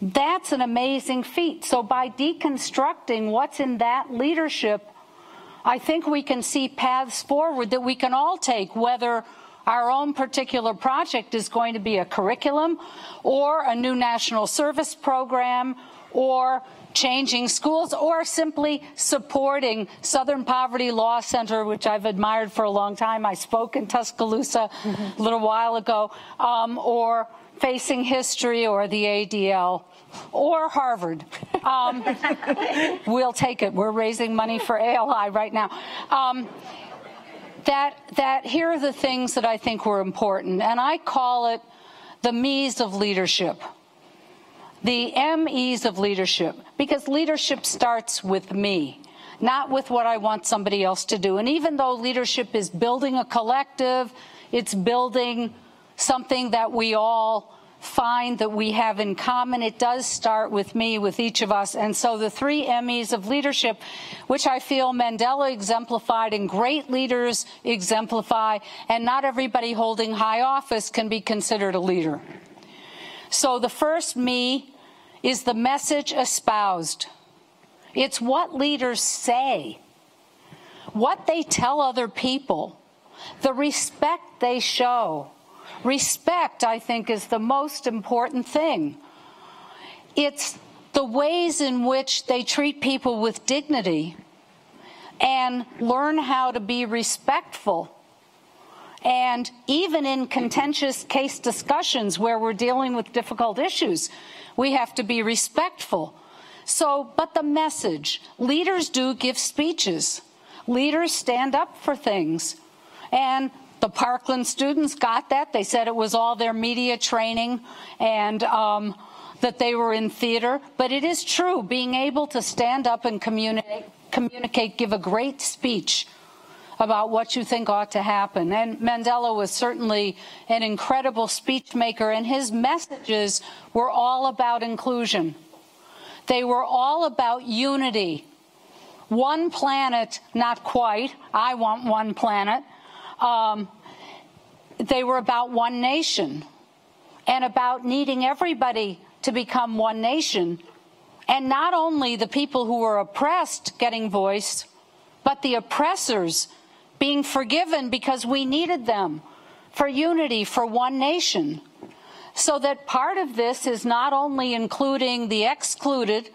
That's an amazing feat. So by deconstructing what's in that leadership, I think we can see paths forward that we can all take, whether our own particular project is going to be a curriculum or a new national service program or changing schools, or simply supporting Southern Poverty Law Center, which I've admired for a long time. I spoke in Tuscaloosa a little while ago, or Facing History or the ADL or Harvard. We'll take it. We're raising money for ALI right now. That here are the things that I think were important, and I call it the me's of leadership. The MEs of leadership, because leadership starts with me, not with what I want somebody else to do. And even though leadership is building a collective, it's building something that we all find that we have in common, it does start with me, with each of us. And so the 3 MEs of leadership, which I feel Mandela exemplified and great leaders exemplify, and not everybody holding high office can be considered a leader. So the first me is the message espoused. It's what leaders say, what they tell other people, the respect they show. Respect, I think, is the most important thing. It's the ways in which they treat people with dignity and learn how to be respectful. And even in contentious case discussions where we're dealing with difficult issues, we have to be respectful. So, but the message, leaders do give speeches. Leaders stand up for things. And the Parkland students got that. They said it was all their media training and that they were in theater. But it is true, being able to stand up and communicate, give a great speech about what you think ought to happen. And Mandela was certainly an incredible speech maker, and his messages were all about inclusion. They were all about unity. One planet, not quite. I want one planet. They were about one nation and about needing everybody to become one nation. And not only the people who were oppressed getting voice, but the oppressors being forgiven because we needed them for unity, for one nation. So that part of this is not only including the excluded,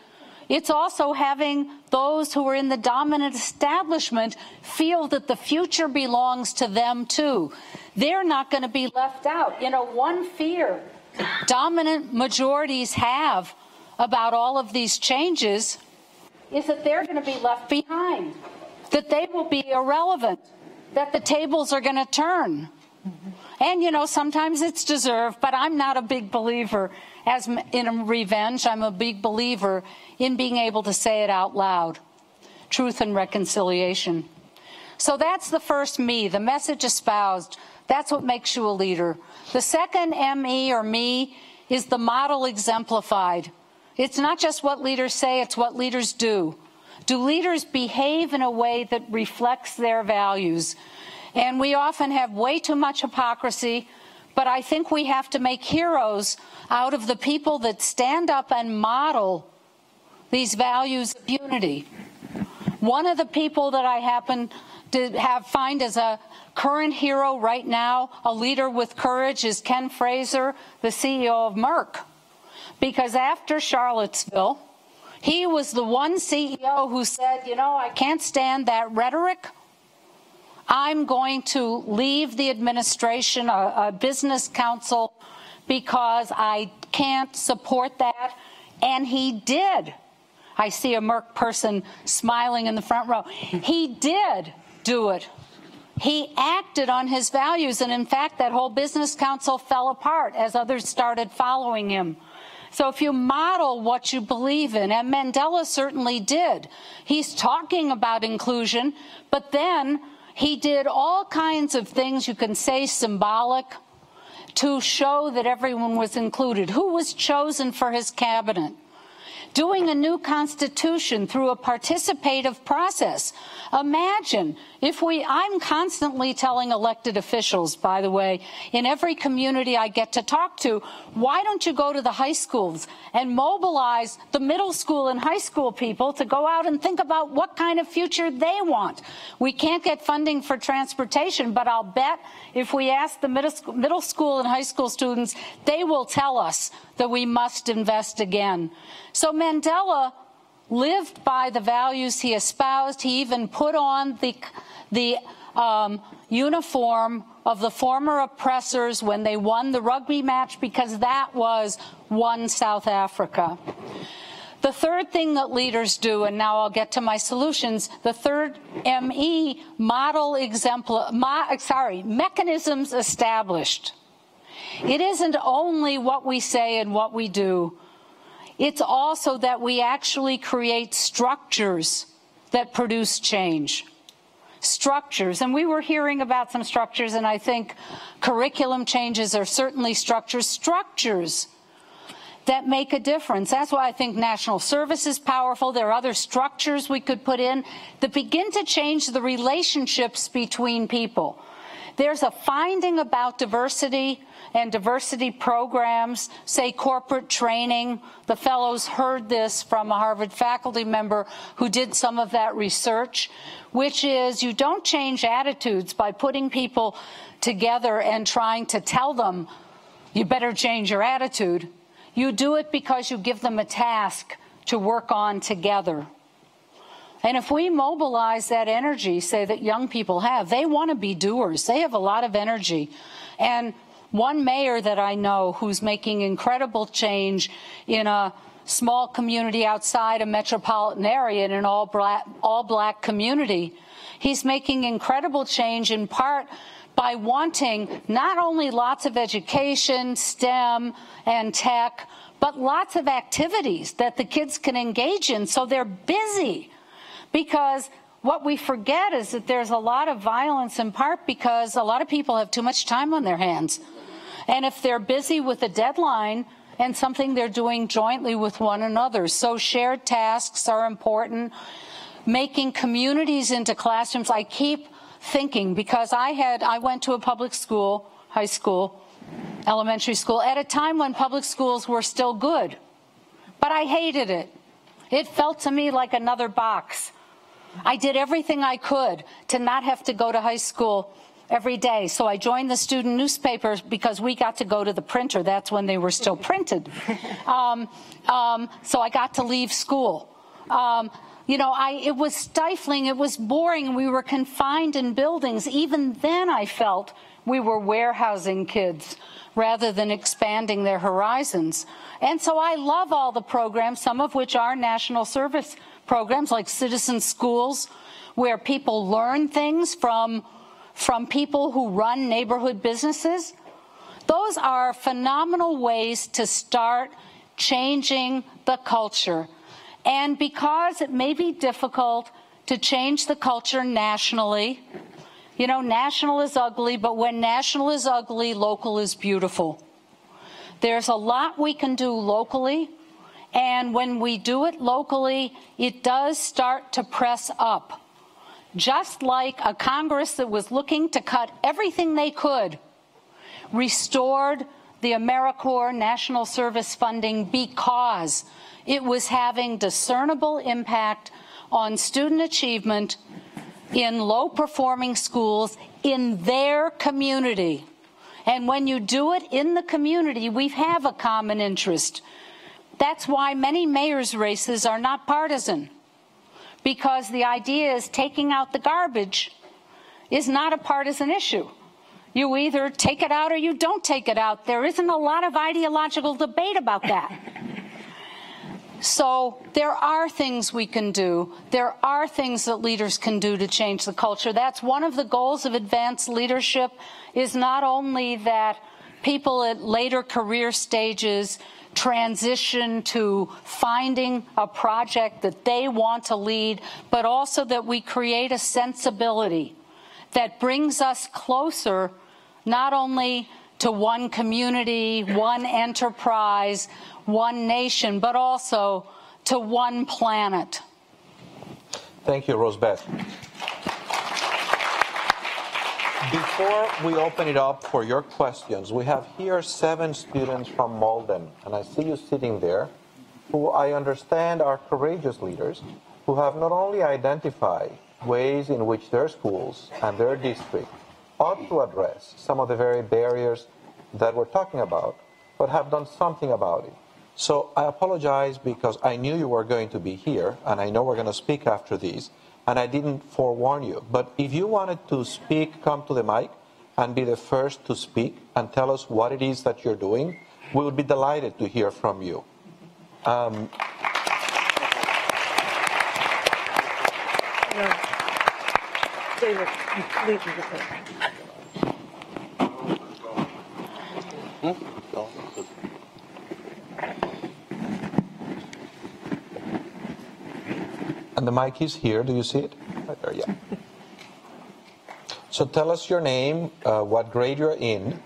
it's also having those who are in the dominant establishment feel that the future belongs to them too. They're not going to be left out. You know, one fear dominant majorities have about all of these changes is that they're going to be left behind, that they will be irrelevant, that the tables are going to turn. And, you know, sometimes it's deserved, but I'm not a big believer in revenge. I'm a big believer in being able to say it out loud, truth and reconciliation. So that's the first me, the message espoused. That's what makes you a leader. The second ME or me is the model exemplified. It's not just what leaders say, it's what leaders do. Do leaders behave in a way that reflects their values? And we often have way too much hypocrisy, but I think we have to make heroes out of the people that stand up and model these values of unity. One of the people that I happen to find as a current hero right now, a leader with courage, is Ken Fraser, the CEO of Merck. Because after Charlottesville, he was the one CEO who said, you know, I can't stand that rhetoric. I'm going to leave the administration, a business council, because I can't support that. And he did. I see a Merck person smiling in the front row. He did do it. He acted on his values. And in fact, that whole business council fell apart as others started following him. So if you model what you believe in, and Mandela certainly did, he's talking about inclusion, but then he did all kinds of things you can say symbolic to show that everyone was included. Who was chosen for his cabinet? Doing a new constitution through a participative process. Imagine if I'm constantly telling elected officials, by the way, in every community I get to talk to, why don't you go to the high schools and mobilize the middle school and high school people to go out and think about what kind of future they want? We can't get funding for transportation, but I'll bet if we ask the middle school and high school students, they will tell us that we must invest again. So Mandela lived by the values he espoused. He even put on the uniform of the former oppressors when they won the rugby match, because that was one South Africa. The third thing that leaders do, and now I'll get to my solutions, the third ME, mechanisms established. It isn't only what we say and what we do. It's also that we actually create structures that produce change. Structures, and we were hearing about some structures, and I think curriculum changes are certainly structures that make a difference. That's why I think national service is powerful. There are other structures we could put in that begin to change the relationships between people. There's a finding about diversity and diversity programs, say corporate training. The fellows heard this from a Harvard faculty member who did some of that research, which is you don't change attitudes by putting people together and trying to tell them, you better change your attitude. You do it because you give them a task to work on together. And if we mobilize that energy, say, that young people have, they want to be doers. They have a lot of energy. And one mayor that I know who's making incredible change in a small community outside a metropolitan area, in an all-black community, he's making incredible change in part by wanting not only lots of education, STEM and tech, but lots of activities that the kids can engage in so they're busy. Because what we forget is that there's a lot of violence in part because a lot of people have too much time on their hands. And if they're busy with a deadline and something they're doing jointly with one another. So shared tasks are important. Making communities into classrooms. I keep thinking, because I went to a public school, high school, elementary school, at a time when public schools were still good. But I hated it. It felt to me like another box. I did everything I could to not have to go to high school every day. So I joined the student newspapers because we got to go to the printer. That's when they were still printed. So I got to leave school. It was stifling. It was boring. We were confined in buildings. Even then I felt we were warehousing kids rather than expanding their horizons. And so I love all the programs, some of which are national service programs like citizen schools, where people learn things from people who run neighborhood businesses. Those are phenomenal ways to start changing the culture. And because it may be difficult to change the culture nationally, national is ugly, but when national is ugly, local is beautiful. There's a lot we can do locally. And when we do it locally, it does start to press up. Just like a Congress that was looking to cut everything they could, restored the AmeriCorps national service funding because it was having discernible impact on student achievement in low-performing schools in their community. And when you do it in the community, we have a common interest. That's why many mayors' races are not partisan, because the idea is taking out the garbage is not a partisan issue. You either take it out or you don't take it out. There isn't a lot of ideological debate about that. So there are things we can do. There are things that leaders can do to change the culture. That's one of the goals of advanced leadership, is not only that people at later career stages transition to finding a project that they want to lead, but also that we create a sensibility that brings us closer not only to one community, one enterprise, one nation, but also to one planet. Thank you, Rosabeth. Before we open it up for your questions, we have here 7 students from Malden, and I see you sitting there, who I understand are courageous leaders who have not only identified ways in which their schools and their district ought to address some of the very barriers that we're talking about, but have done something about it. So I apologize because I knew you were going to be here, and I know we're going to speak after these, and I didn't forewarn you. But if you wanted to speak, come to the mic and be the first to speak and tell us what it is that you're doing, we would be delighted to hear from you. David, leave me with it. And the mic is here. Do you see it? Right there, yeah. So tell us your name, what grade you're in,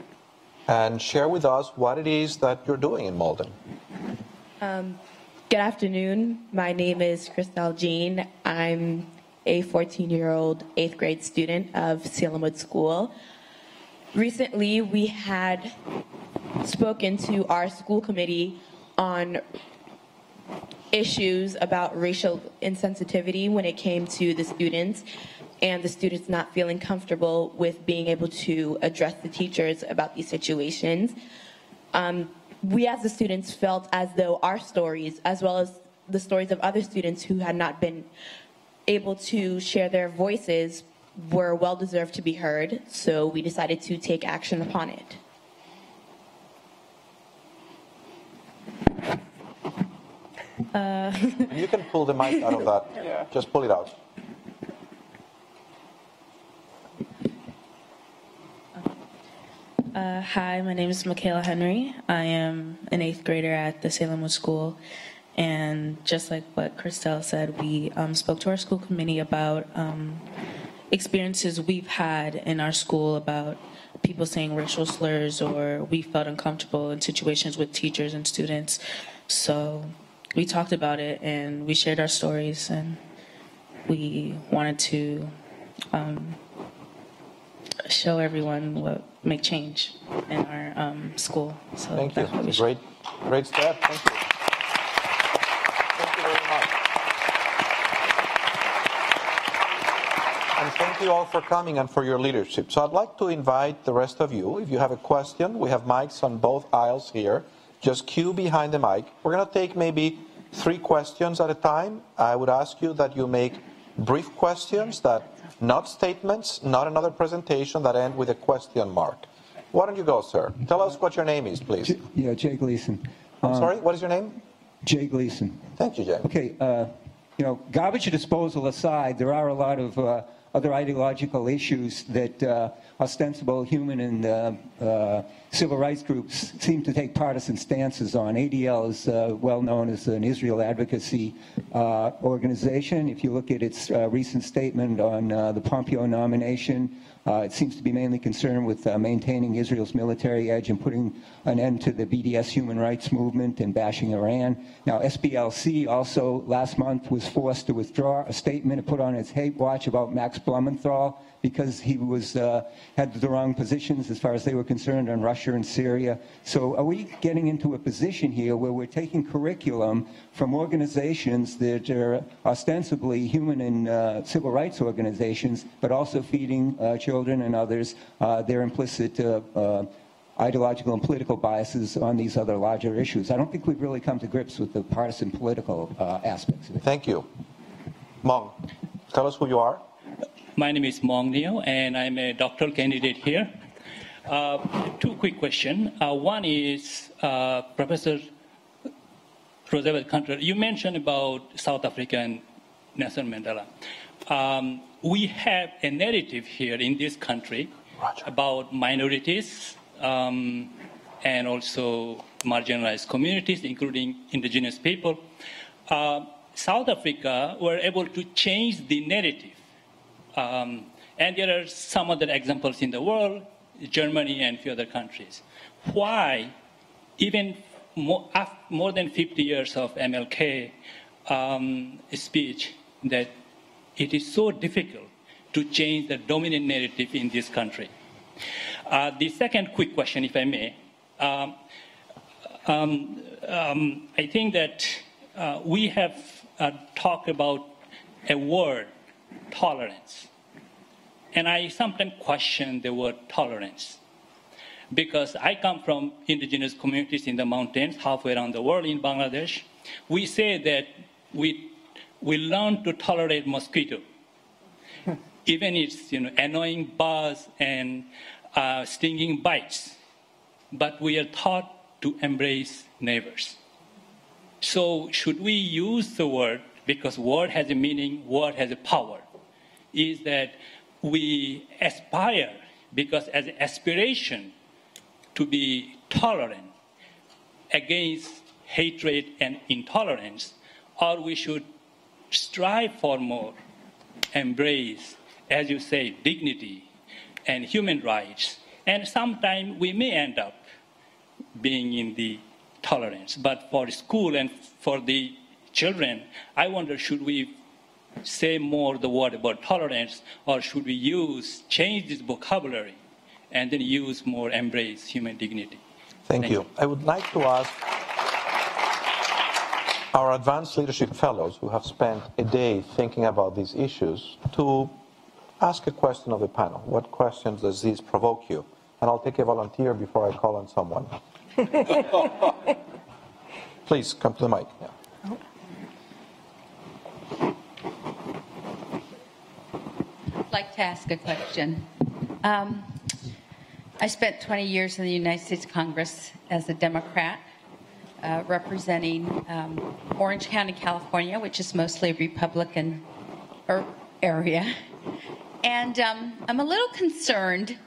and share with us what it is that you're doing in Malden. Good afternoon. My name is Christelle Jean. I'm a 14-year-old 8th grade student of Salemwood School. Recently, we had spoken to our school committee on issues about racial insensitivity when it came to the students, and the students not feeling comfortable with being able to address the teachers about these situations. We as the students felt as though our stories, as well as the stories of other students who had not been able to share their voices, were well-deserved to be heard, so we decided to take action upon it. You can pull the mic out of that. Yeah. Just pull it out. Hi, my name is Michaela Henry. I am an 8th grader at the Salemwood School. And just like what Christelle said, we spoke to our school committee about experiences we've had in our school about people saying racial slurs, or we felt uncomfortable in situations with teachers and students. So we talked about it and we shared our stories, and we wanted to show everyone what make change in our school. So Thank you. that's what we Great step. Thank you. Thank you very much. And thank you all for coming and for your leadership. So I'd like to invite the rest of you, if you have a question, we have mics on both aisles here. Just queue behind the mic. We're going to take maybe 3 questions at a time. I would ask you that you make brief questions, not statements, not another presentation that end with a question mark. Why don't you go, sir? Tell us what your name is, please. Jay Gleason. I'm sorry, what is your name? Jay Gleason. Thank you, Jay. Okay, garbage disposal aside, there are a lot of other ideological issues that ostensible human and civil rights groups seem to take partisan stances on. ADL is well known as an Israel advocacy organization. If you look at its recent statement on the Pompeo nomination, it seems to be mainly concerned with maintaining Israel's military edge and putting an end to the BDS human rights movement and bashing Iran. Now, SBLC also last month was forced to withdraw a statement and put on its hate watch about Max Blumenthal because he was had the wrong positions as far as they were concerned on Russia and Syria. So are we getting into a position here where we're taking curriculum from organizations that are ostensibly human and civil rights organizations, but also feeding children and others their implicit ideological and political biases on these other larger issues? I don't think we've really come to grips with the partisan political aspects of it. Thank you. Mong, tell us who you are. My name is Mong Neo, and I'm a doctoral candidate here. 2 quick questions. One is, Professor Rosabeth Kanter, you mentioned about South African Nelson Mandela. We have a narrative here in this country about minorities and also marginalized communities, including indigenous people. South Africa were able to change the narrative. And there are some other examples in the world, Germany and a few other countries. Why, even more than 50 years of MLK speech, that it is so difficult to change the dominant narrative in this country? The second quick question, if I may. I think that we have talked about a word, tolerance. And I sometimes question the word tolerance, because I come from indigenous communities in the mountains, halfway around the world in Bangladesh. We say that we learn to tolerate mosquito, even its annoying buzz and stinging bites, but we are taught to embrace neighbors. So should we use the word, because word has a meaning, word has a power, is that we aspire, because as an aspiration to be tolerant against hatred and intolerance, or we should strive for more, embrace, as you say, dignity and human rights. And sometimes we may end up being in the tolerance. But for school and for the children, I wonder, should we say more the word about tolerance, or should we change this vocabulary and then use more embrace human dignity? Thank you. I would like to ask our advanced leadership fellows who have spent a day thinking about these issues to ask a question of the panel. What questions does this provoke you? And I'll take a volunteer before I call on someone. Please come to the mic. Yeah. I'd like to ask a question. I spent 20 years in the United States Congress as a Democrat, representing Orange County, California, which is mostly a Republican area. And I'm a little concerned.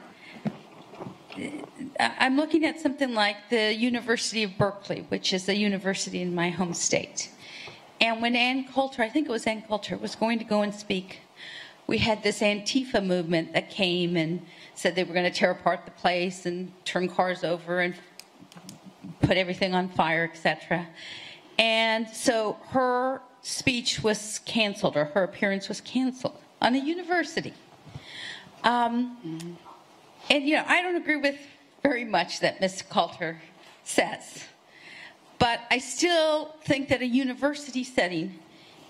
I'm looking at something like the University of Berkeley, which is a university in my home state. And when Ann Coulter, I think it was Ann Coulter, was going to go and speak, we had this Antifa movement that came and said they were going to tear apart the place and turn cars over and put everything on fire, etc. And so her speech was canceled, or her appearance was canceled on a university. And, I don't agree with very much that Ms. Coulter says. But I still think that a university setting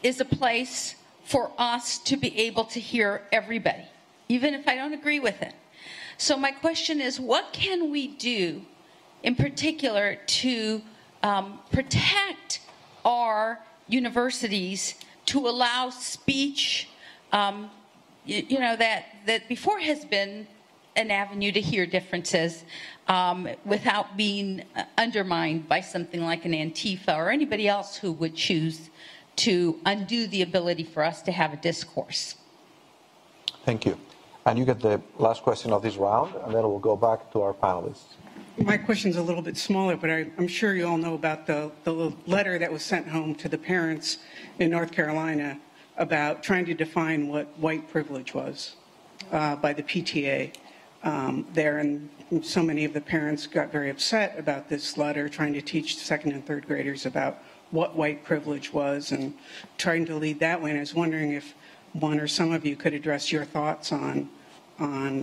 is a place for us to be able to hear everybody, even if I don't agree with it. So my question is, what can we do in particular to protect our universities, to allow speech, that before has been an avenue to hear differences without being undermined by something like an Antifa or anybody else who would choose to undo the ability for us to have a discourse. Thank you. And you get the last question of this round, and then we'll go back to our panelists. My question's a little bit smaller, but I'm sure you all know about the letter that was sent home to the parents in North Carolina about trying to define what white privilege was by the PTA there. And so many of the parents got very upset about this letter, trying to teach second and third graders about what white privilege was and trying to lead that way. And I was wondering if one or some of you could address your thoughts on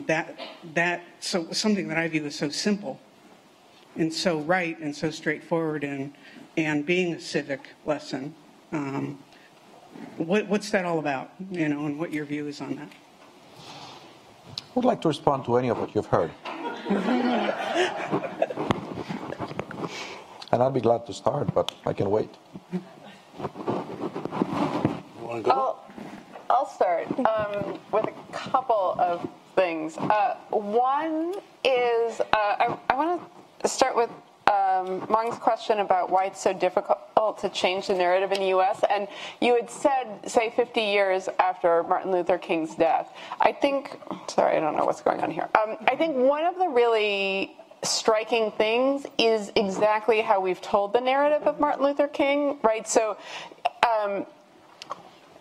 that so something that I view as so simple and so right and so straightforward and being a civic lesson. What's that all about, and what your view is on that? I would like to respond to any of what you've heard. And I'd be glad to start, but I can wait. You want to go? I'll start with a couple of things. One is I want to start with Mong's question about why it's so difficult to change the narrative in the U.S. And you had said, say, 50 years after Martin Luther King's death. I think, sorry, I don't know what's going on here. I think one of the really striking things is exactly how we've told the narrative of Martin Luther King, right? So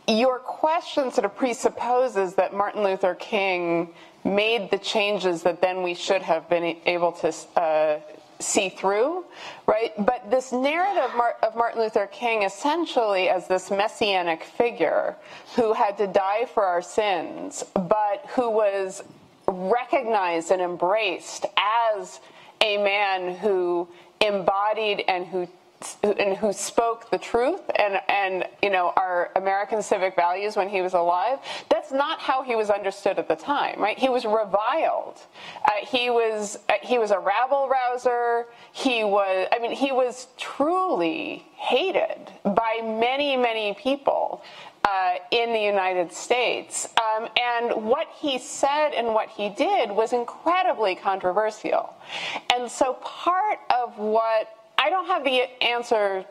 your question sort of presupposes that Martin Luther King made the changes that then we should have been able to see through, right? But this narrative of Martin Luther King essentially as this messianic figure who had to die for our sins, but who was recognized and embraced as a man who embodied and who spoke the truth and our American civic values when he was alive. That's not how he was understood at the time, right? He was reviled. He was a rabble rouser. He was truly hated by many, many people in the United States. And what he said and what he did was incredibly controversial. And so part of what I don't have the answer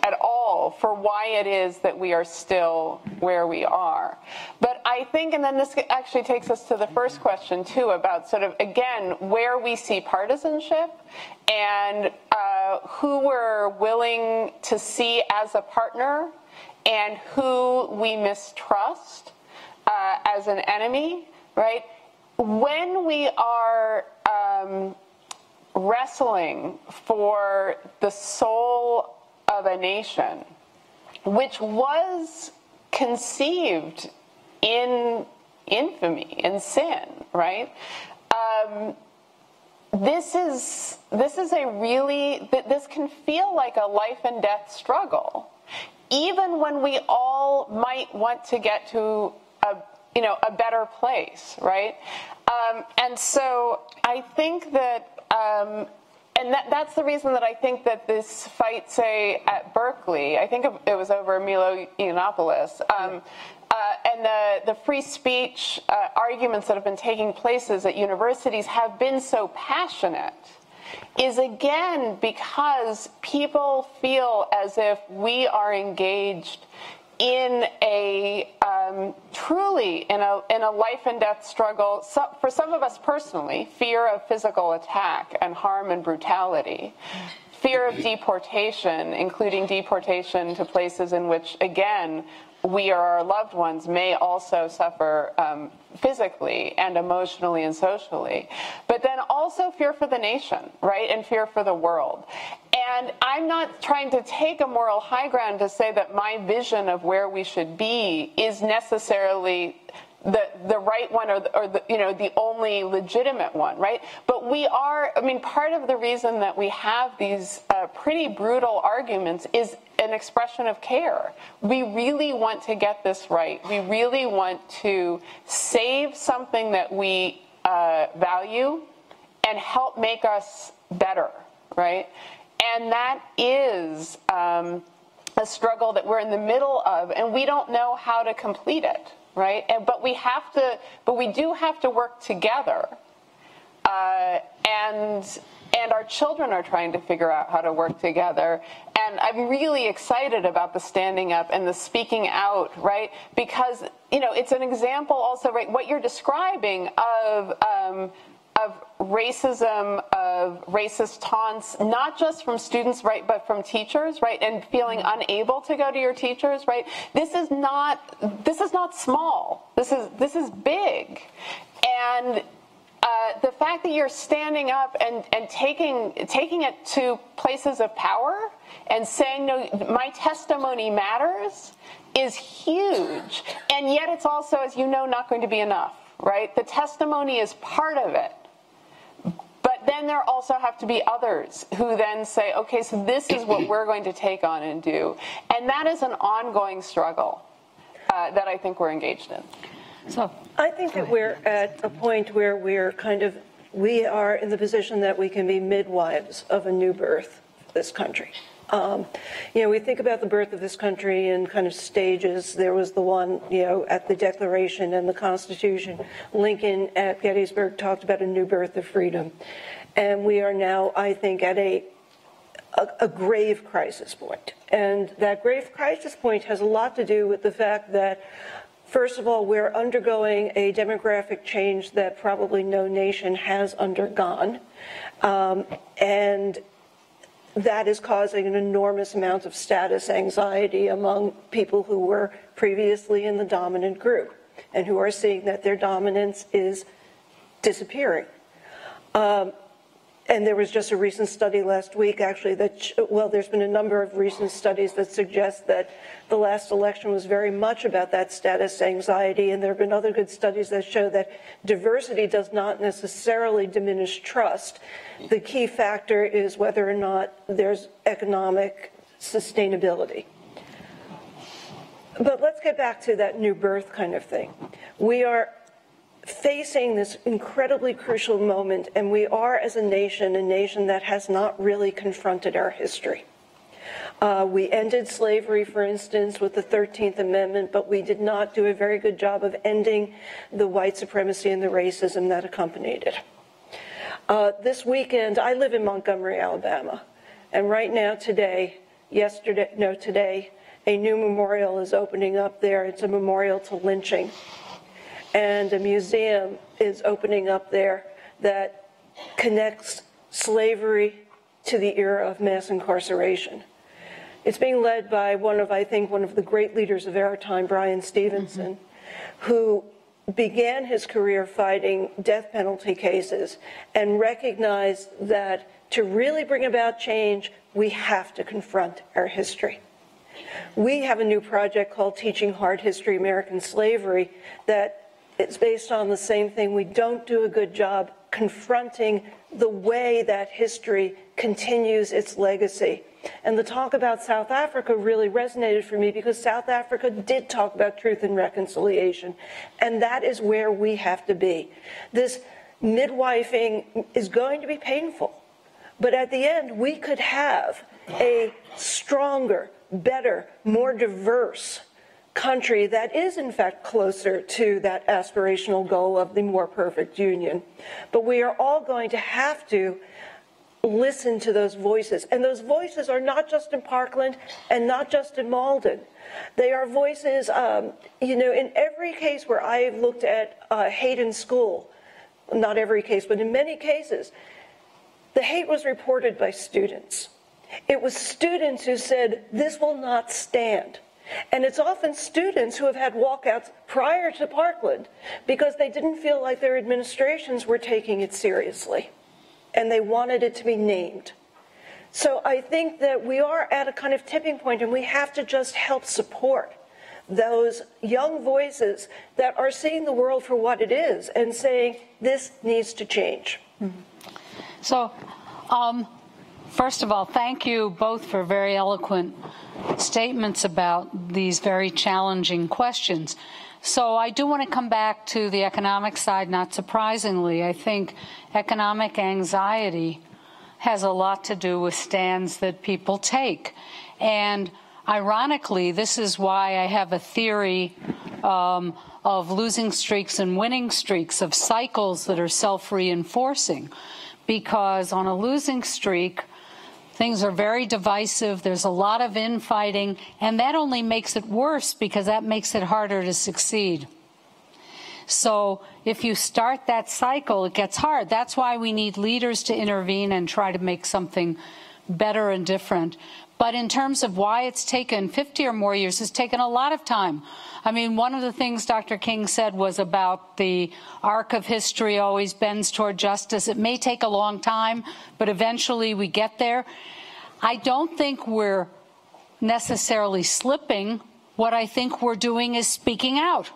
at all for why it is that we are still where we are. But I think, and then this actually takes us to the first question too, about sort of, again, where we see partisanship and who we're willing to see as a partner and who we mistrust as an enemy, right? When we are wrestling for the soul of a nation, which was conceived in infamy, in sin, right? This can feel like a life and death struggle, even when we all might want to get to a better place, right? And so I think that that's the reason that I think that this fight, say, at Berkeley, I think it was over Milo Yiannopoulos, and the free speech arguments that have been taking places at universities have been so passionate, is again because people feel as if we are engaged in a truly in a life and death struggle. So, for some of us personally, fear of physical attack and harm and brutality, fear of deportation, including deportation to places in which, again, we or our loved ones may also suffer physically and emotionally and socially, but then also fear for the nation, right, and fear for the world. And I'm not trying to take a moral high ground to say that my vision of where we should be is necessarily the right one or the only legitimate one, right? But we are, part of the reason that we have these pretty brutal arguments is an expression of care. We really want to get this right. We really want to save something that we value and help make us better, right? And that is a struggle that we're in the middle of, and we don't know how to complete it, right? But we do have to work together, and our children are trying to figure out how to work together. And I'm really excited about the standing up and the speaking out, right? Because it's an example also, right? What you're describing of racism, of racist taunts, not just from students, right, but from teachers, right, and feeling unable to go to your teachers, right. This is not small. This is big, and the fact that you're standing up and taking it to places of power and saying, no, my testimony matters, is huge. And yet it's also, as you know, not going to be enough, right? The testimony is part of it. But then there also have to be others who then say, okay, so this is what we're going to take on and do. And that is an ongoing struggle that I think we're engaged in. So I think that we're at a point where we are in the position that we can be midwives of a new birth for this country. We think about the birth of this country in kind of stages. There was the one, at the Declaration and the Constitution. Lincoln at Gettysburg talked about a new birth of freedom. And we are now, I think, at a grave crisis point. And that grave crisis point has a lot to do with the fact that First of all, we're undergoing a demographic change that probably no nation has undergone. And that is causing an enormous amount of status anxiety among people who were previously in the dominant group and who are seeing that their dominance is disappearing. And there was just a recent study last week, actually, that, well, there's been a number of recent studies that suggest that the last election was very much about that status anxiety, and there have been other good studies that show that diversity does not necessarily diminish trust. The key factor is whether or not there's economic sustainability. But let's get back to that new birth kind of thing. We are facing this incredibly crucial moment, and we are, as a nation that has not really confronted our history. We ended slavery, for instance, with the 13th Amendment, but we did not do a very good job of ending the white supremacy and the racism that accompanied it. This weekend, I live in Montgomery, Alabama, and right now, today, a new memorial is opening up there. It's a memorial to lynching. And a museum is opening up there that connects slavery to the era of mass incarceration. It's being led by one of the great leaders of our time, Bryan Stevenson, who began his career fighting death penalty cases and recognized that to really bring about change, we have to confront our history. We have a new project called Teaching Hard History American Slavery that it's based on the same thing. We don't do a good job confronting the way that history continues its legacy. And the talk about South Africa really resonated for me because South Africa did talk about truth and reconciliation. And that is where we have to be. This midwifing is going to be painful. But at the end, we could have a stronger, better, more diverse country that is, in fact, closer to that aspirational goal of the more perfect union. But we are all going to have to listen to those voices. And those voices are not just in Parkland and not just in Malden. They are voices, in every case where I've looked at hate in school, not every case, but in many cases, the hate was reported by students. It was students who said, this will not stand. And it's often students who have had walkouts prior to Parkland because they didn't feel like their administrations were taking it seriously. And they wanted it to be named. So I think that we are at a kind of tipping point, and we have to just help support those young voices that are seeing the world for what it is and saying, this needs to change. So, first of all, thank you both for very eloquent statements about these very challenging questions. So I do want to come back to the economic side, not surprisingly. I think economic anxiety has a lot to do with stands that people take. And ironically, this is why I have a theory of losing streaks and winning streaks, of cycles that are self-reinforcing. Because on a losing streak, things are very divisive, there's a lot of infighting, and that only makes it worse because that makes it harder to succeed. So if you start that cycle, it gets hard. That's why we need leaders to intervene and try to make something better and different. But in terms of why it's taken 50 or more years, it's taken a lot of time. I mean, one of the things Dr. King said was about the arc of history always bends toward justice. It may take a long time, but eventually we get there. I don't think we're necessarily slipping. What I think we're doing is speaking out.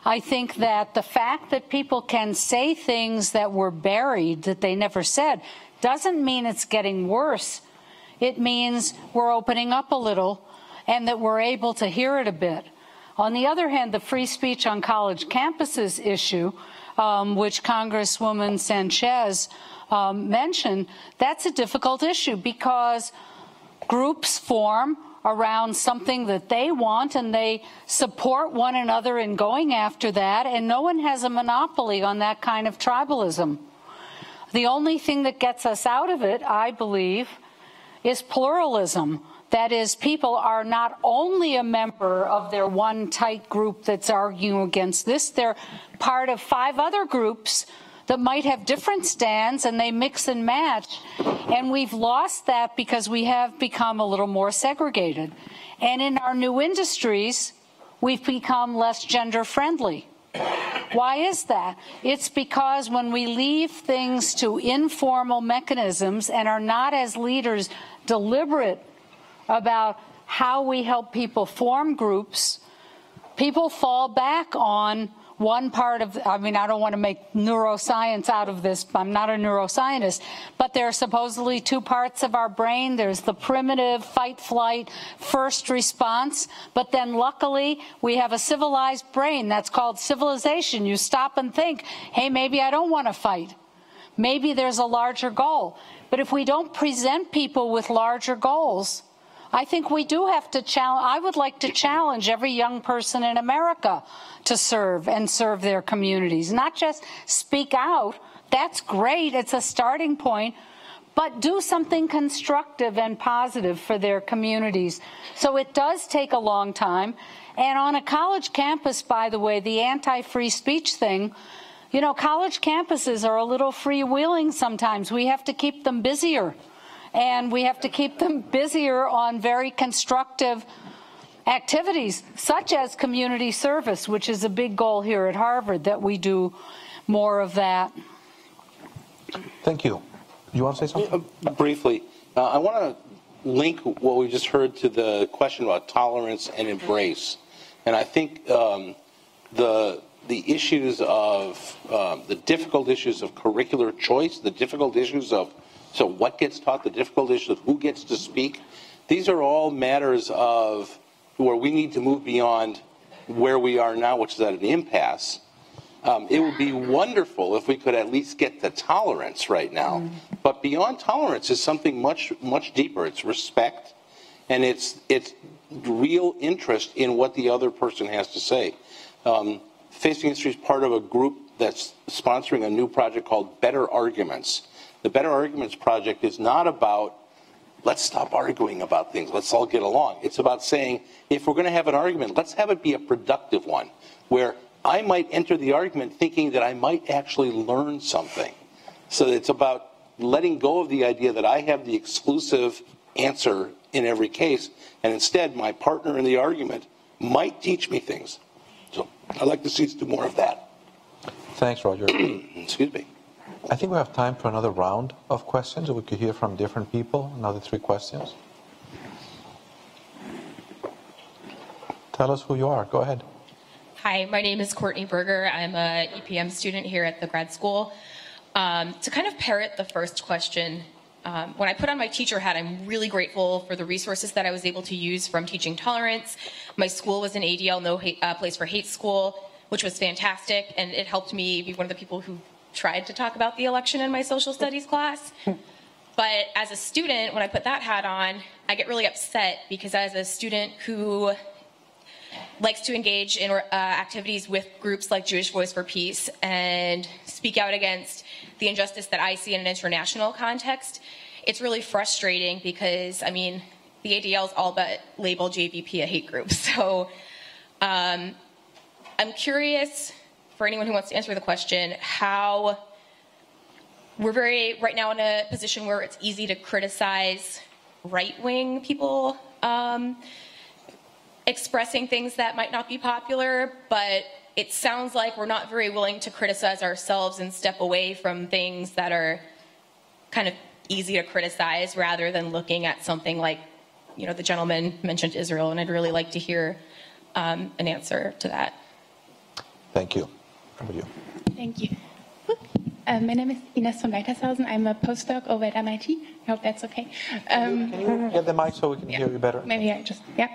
I think that the fact that people can say things that were buried, that they never said, doesn't mean it's getting worse. It means we're opening up a little and that we're able to hear it a bit. On the other hand, the free speech on college campuses issue, which Congresswoman Sanchez mentioned, that's a difficult issue because groups form around something that they want and they support one another in going after that, and no one has a monopoly on that kind of tribalism. The only thing that gets us out of it, I believe, is pluralism. That is, people are not only a member of their one tight group that's arguing against this, they're part of 5 other groups that might have different stands, and they mix and match. And we've lost that because we have become a little more segregated. And in our new industries, we've become less gender-friendly. Why is that? It's because when we leave things to informal mechanisms and are not, as leaders, deliberate about how we help people form groups, people fall back on one part of, I mean, I don't want to make neuroscience out of this. I'm not a neuroscientist, but there are supposedly 2 parts of our brain. There's the primitive fight, flight, first response. But then luckily we have a civilized brain that's called civilization. You stop and think, hey, maybe I don't want to fight. Maybe there's a larger goal. But if we don't present people with larger goals, I think we do have to challenge. I would like to challenge every young person in America to serve and serve their communities, not just speak out. That's great. It's a starting point. But do something constructive and positive for their communities. So it does take a long time. And on a college campus, by the way, the anti-free speech thing, you know, college campuses are a little freewheeling sometimes. We have to keep them busier. And we have to keep them busier on very constructive activities, such as community service, which is a big goal here at Harvard, that we do more of that. Thank you. You want to say something? Briefly, I want to link what we just heard to the question about tolerance and embrace. And I think the issues of, the difficult issues of curricular choice, the difficult issues of so what gets taught, the difficult issues of who gets to speak, these are all matters of where we need to move beyond where we are now, which is at an impasse. It would be wonderful if we could at least get to tolerance right now. But beyond tolerance is something much, much deeper. It's respect, and it's real interest in what the other person has to say. Facing History is part of a group that's sponsoring a new project called Better Arguments. The Better Arguments Project is not about, let's stop arguing about things, let's all get along. It's about saying, if we're going to have an argument, let's have it be a productive one, where I might enter the argument thinking that I might actually learn something. So it's about letting go of the idea that I have the exclusive answer in every case, and instead my partner in the argument might teach me things. So I'd like to see us do more of that. Thanks, Roger. Excuse me. I think we have time for another round of questions. We could hear from different people, another 3 questions. Tell us who you are. Go ahead. Hi, my name is Courtney Berger. I'm an EPM student here at the grad school. To kind of parrot the first question, when I put on my teacher hat, I'm really grateful for the resources that I was able to use from teaching tolerance. My school was an ADL, no hate, place for hate school, which was fantastic, and it helped me be one of the people who tried to talk about the election in my social studies class. But as a student, when I put that hat on, I get really upset because as a student who likes to engage in activities with groups like Jewish Voice for Peace and speak out against the injustice that I see in an international context, it's really frustrating because, I mean, the ADLs all but label JVP a hate group. So I'm curious, for anyone who wants to answer the question, how we're right now in a position where it's easy to criticize right-wing people expressing things that might not be popular, but it sounds like we're not very willing to criticize ourselves and step away from things that are kind of easy to criticize rather than looking at something like, you know, the gentleman mentioned Israel, and I'd really like to hear an answer to that. Thank you. How about you? Thank you. My name is Ines von Weitershausen. I'm a postdoc over at MIT. I hope that's okay. Can you get the mic so we can hear you better? Maybe I just, yeah.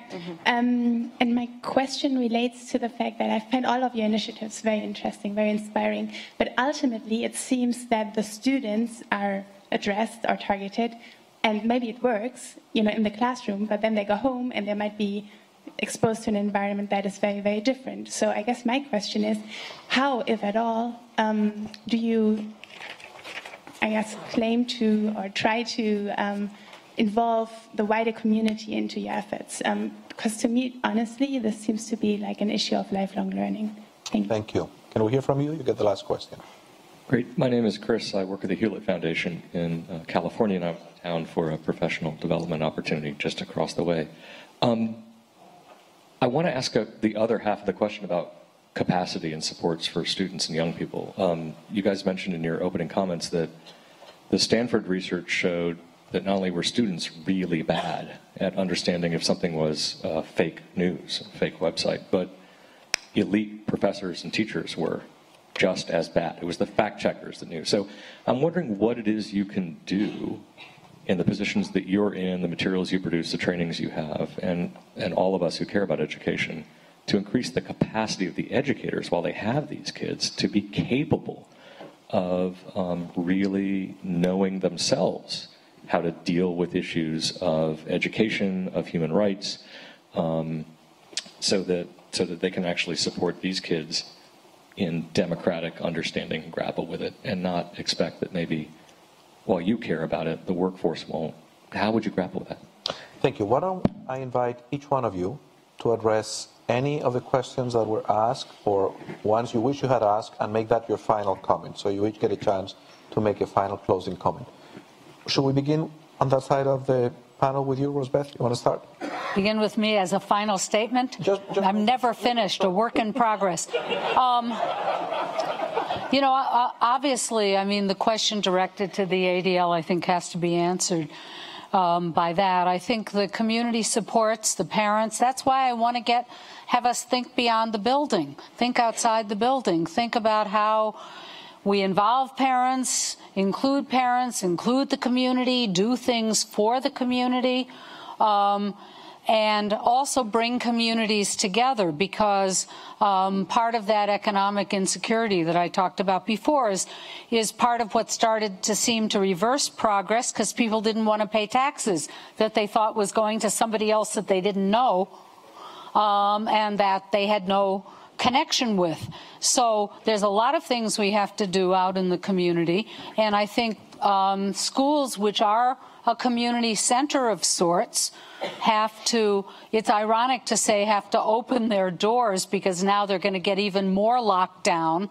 And my question relates to the fact that I find all of your initiatives very interesting, very inspiring. But ultimately, it seems that the students are addressed or targeted, and maybe it works, you know, in the classroom, but then they go home and they might be exposed to an environment that is very, very different. So I guess my question is, how, if at all, do you, I guess, claim to or try to involve the wider community into your efforts? Because to me, honestly, this seems to be like an issue of lifelong learning. Thank you. Thank you. Can we hear from you? You get the last question. Great. My name is Chris. I work at the Hewlett Foundation in California, and I'm in town for a professional development opportunity just across the way. I want to ask the other half of the question about capacity and supports for students and young people. You guys mentioned in your opening comments that the Stanford research showed that not only were students really bad at understanding if something was fake news, a fake website, but elite professors and teachers were just as bad. It was the fact checkers that knew. So I'm wondering what it is you can do in the positions that you're in, the materials you produce, the trainings you have, and all of us who care about education, to increase the capacity of the educators while they have these kids to be capable of really knowing themselves how to deal with issues of education, of human rights, so that they can actually support these kids in democratic understanding and grapple with it, and not expect that maybe while you care about it, the workforce won't. How would you grapple with that? Thank you. Why don't I invite each one of you to address any of the questions that were asked or ones you wish you had asked, and make that your final comment. So you each get a chance to make a final closing comment. Should we begin on that side of the panel with you, Rosabeth? You want to start? Begin with me as a final statement? I'm never finished, a work in progress. You know, obviously, I mean, the question directed to the ADL, I think, has to be answered by that. I think the community supports, the parents. That's why I want to have us think beyond the building, think outside the building, think about how we involve parents, include the community, do things for the community, and also bring communities together, because part of that economic insecurity that I talked about before is part of what started to seem to reverse progress, because people didn't want to pay taxes that they thought was going to somebody else that they didn't know, and that they had no connection with. So there's a lot of things we have to do out in the community, and I think schools, which are a community center of sorts, have to, it's ironic to say, have to open their doors, because now they're going to get even more locked down,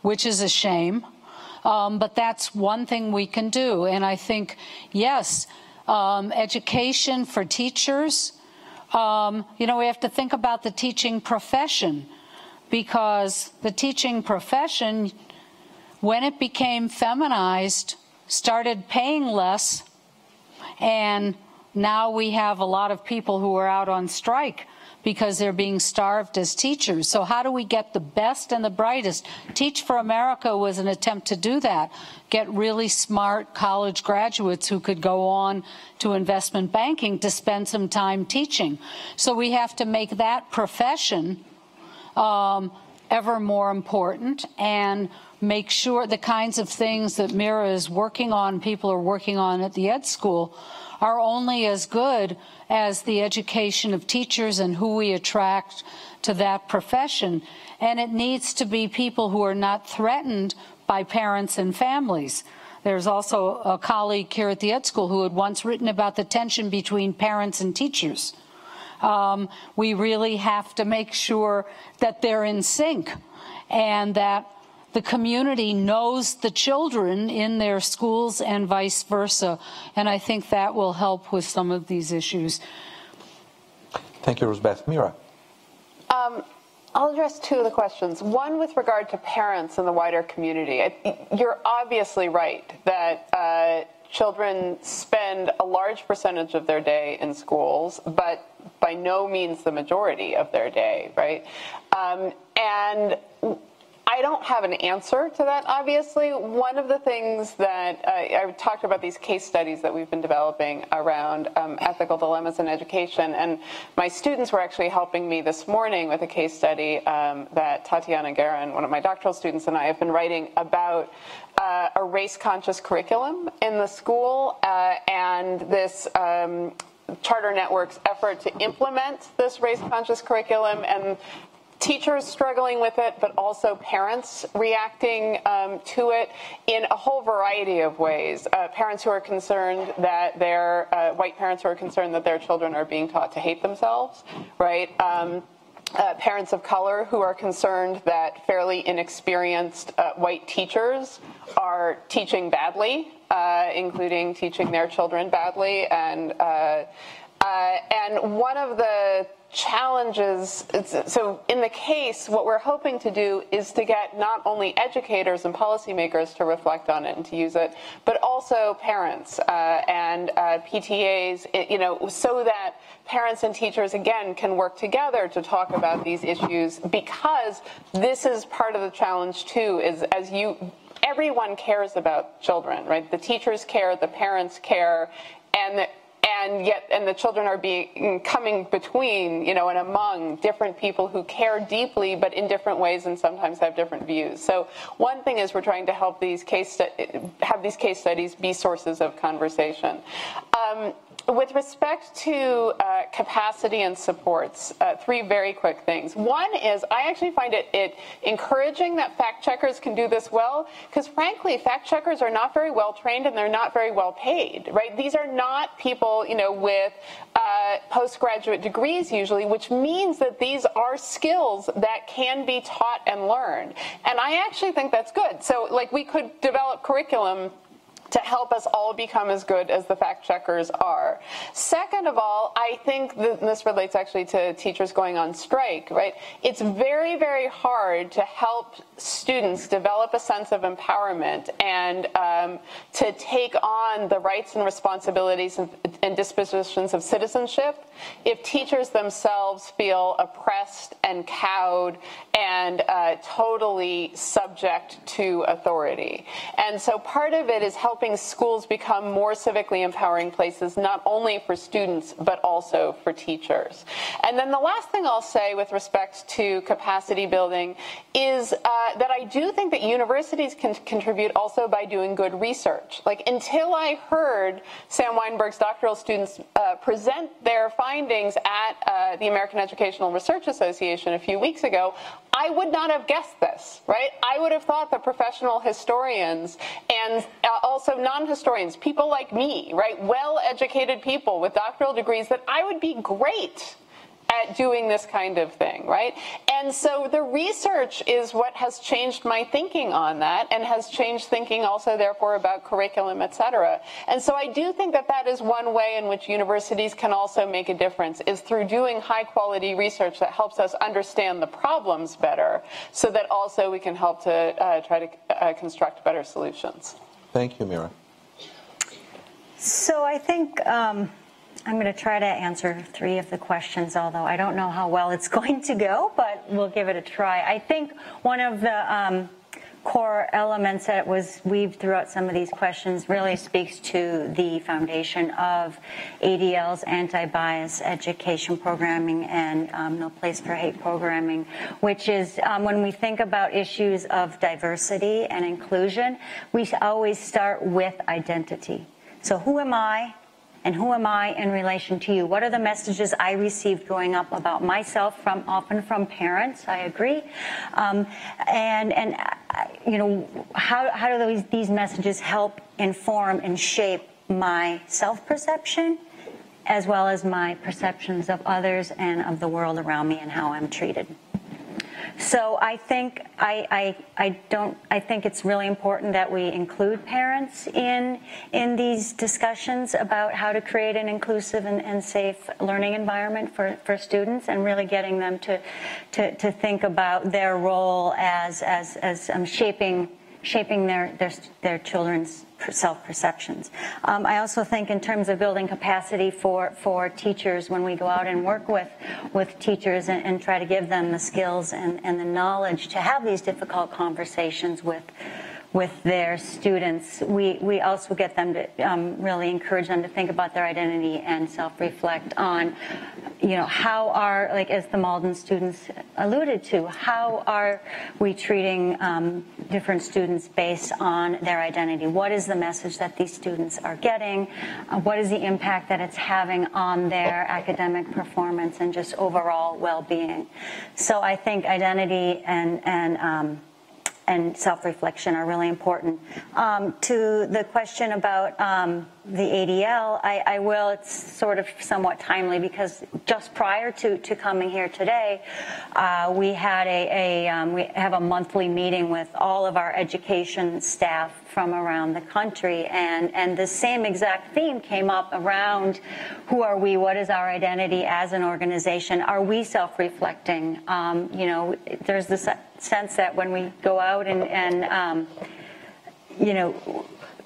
which is a shame. But that's one thing we can do. And I think, yes, education for teachers, you know, we have to think about the teaching profession, because the teaching profession, when it became feminized, started paying less, and now we have a lot of people who are out on strike because they're being starved as teachers. So how do we get the best and the brightest? Teach for America was an attempt to do that. Get really smart college graduates who could go on to investment banking to spend some time teaching. So we have to make that profession ever more important, and make sure the kinds of things that Mira is working on, people are working on at the Ed School, are only as good as the education of teachers and who we attract to that profession. And it needs to be people who are not threatened by parents and families. There's also a colleague here at the Ed School who had once written about the tension between parents and teachers. We really have to make sure that they're in sync, and that the community knows the children in their schools and vice versa. And I think that will help with some of these issues. Thank you, Rosabeth. Mira. I'll address two of the questions. One with regard to parents in the wider community. You're obviously right that children spend a large percentage of their day in schools, but by no means the majority of their day, right? And I don't have an answer to that, obviously. One of the things that I talked about, these case studies that we've been developing around ethical dilemmas in education, and my students were actually helping me this morning with a case study that Tatiana Garin, one of my doctoral students, and I have been writing about a race-conscious curriculum in the school, and this Charter Network's effort to implement this race-conscious curriculum. And teachers struggling with it, but also parents reacting to it in a whole variety of ways. Parents who are concerned that white parents who are concerned that their children are being taught to hate themselves, right? Parents of color who are concerned that fairly inexperienced white teachers are teaching badly, including teaching their children badly, and one of the challenges, so in the case, what we're hoping to do is to get not only educators and policymakers to reflect on it and to use it, but also parents and PTAs, so that parents and teachers, again, can work together to talk about these issues, because this is part of the challenge, too, is everyone cares about children, right? The teachers care, the parents care, and the children are coming between, and among different people who care deeply, but in different ways and sometimes have different views. So one thing is we're trying to help have these case studies be sources of conversation. With respect to capacity and supports, three very quick things. One is I actually find it encouraging that fact checkers can do this well, because frankly, fact checkers are not very well trained and they're not very well paid, right? These are not people, with postgraduate degrees usually, which means that these are skills that can be taught and learned. And I actually think that's good. So we could develop curriculum to help us all become as good as the fact checkers are. Second of all, I think this relates actually to teachers going on strike, right? It's very, very hard to help students develop a sense of empowerment and to take on the rights and responsibilities and dispositions of citizenship if teachers themselves feel oppressed and cowed and totally subject to authority. And so part of it is helping schools become more civically empowering places, not only for students, but also for teachers. And then the last thing I'll say with respect to capacity building is that I do think that universities can contribute also by doing good research. Until I heard Sam Weinberg's doctoral students present their findings at the American Educational Research Association a few weeks ago, I would not have guessed this, right? I would have thought that professional historians and also non-historians, people like me, right, well-educated people with doctoral degrees, that I would be great at doing this kind of thing, right? And so the research is what has changed my thinking on that and has changed thinking also, therefore, about curriculum, et cetera. And so I do think that that is one way in which universities can also make a difference, is through doing high-quality research that helps us understand the problems better, so that also we can help to try to construct better solutions. Thank you, Mira. So I think I'm going to try to answer three of the questions, although I don't know how well it's going to go, but we'll give it a try. I think one of the core elements that was weaved throughout some of these questions really speaks to the foundation of ADL's anti-bias education programming and No Place for Hate programming, which is when we think about issues of diversity and inclusion, we always start with identity. So who am I? And who am I in relation to you? What are the messages I received growing up about myself, often from parents? I agree. How do these messages help inform and shape my self-perception, as well as my perceptions of others and of the world around me and how I'm treated? So I think I think it's really important that we include parents in these discussions about how to create an inclusive and safe learning environment for students, and really getting them to think about their role as shaping their children's self-perceptions. I also think in terms of building capacity for teachers, when we go out and work with teachers and try to give them the skills and the knowledge to have these difficult conversations with their students. We also get them to really encourage them to think about their identity and self-reflect on, how are, like as the Malden students alluded to, how are we treating different students based on their identity? What is the message that these students are getting? What is the impact that it's having on their academic performance and just overall well-being? So I think identity and self-reflection are really important. To the question about the ADL, I will, it's sort of somewhat timely because just prior to coming here today, we had we have a monthly meeting with all of our education staff from around the country, and the same exact theme came up around who are we, what is our identity as an organization, are we self-reflecting? There's this sense that when we go out and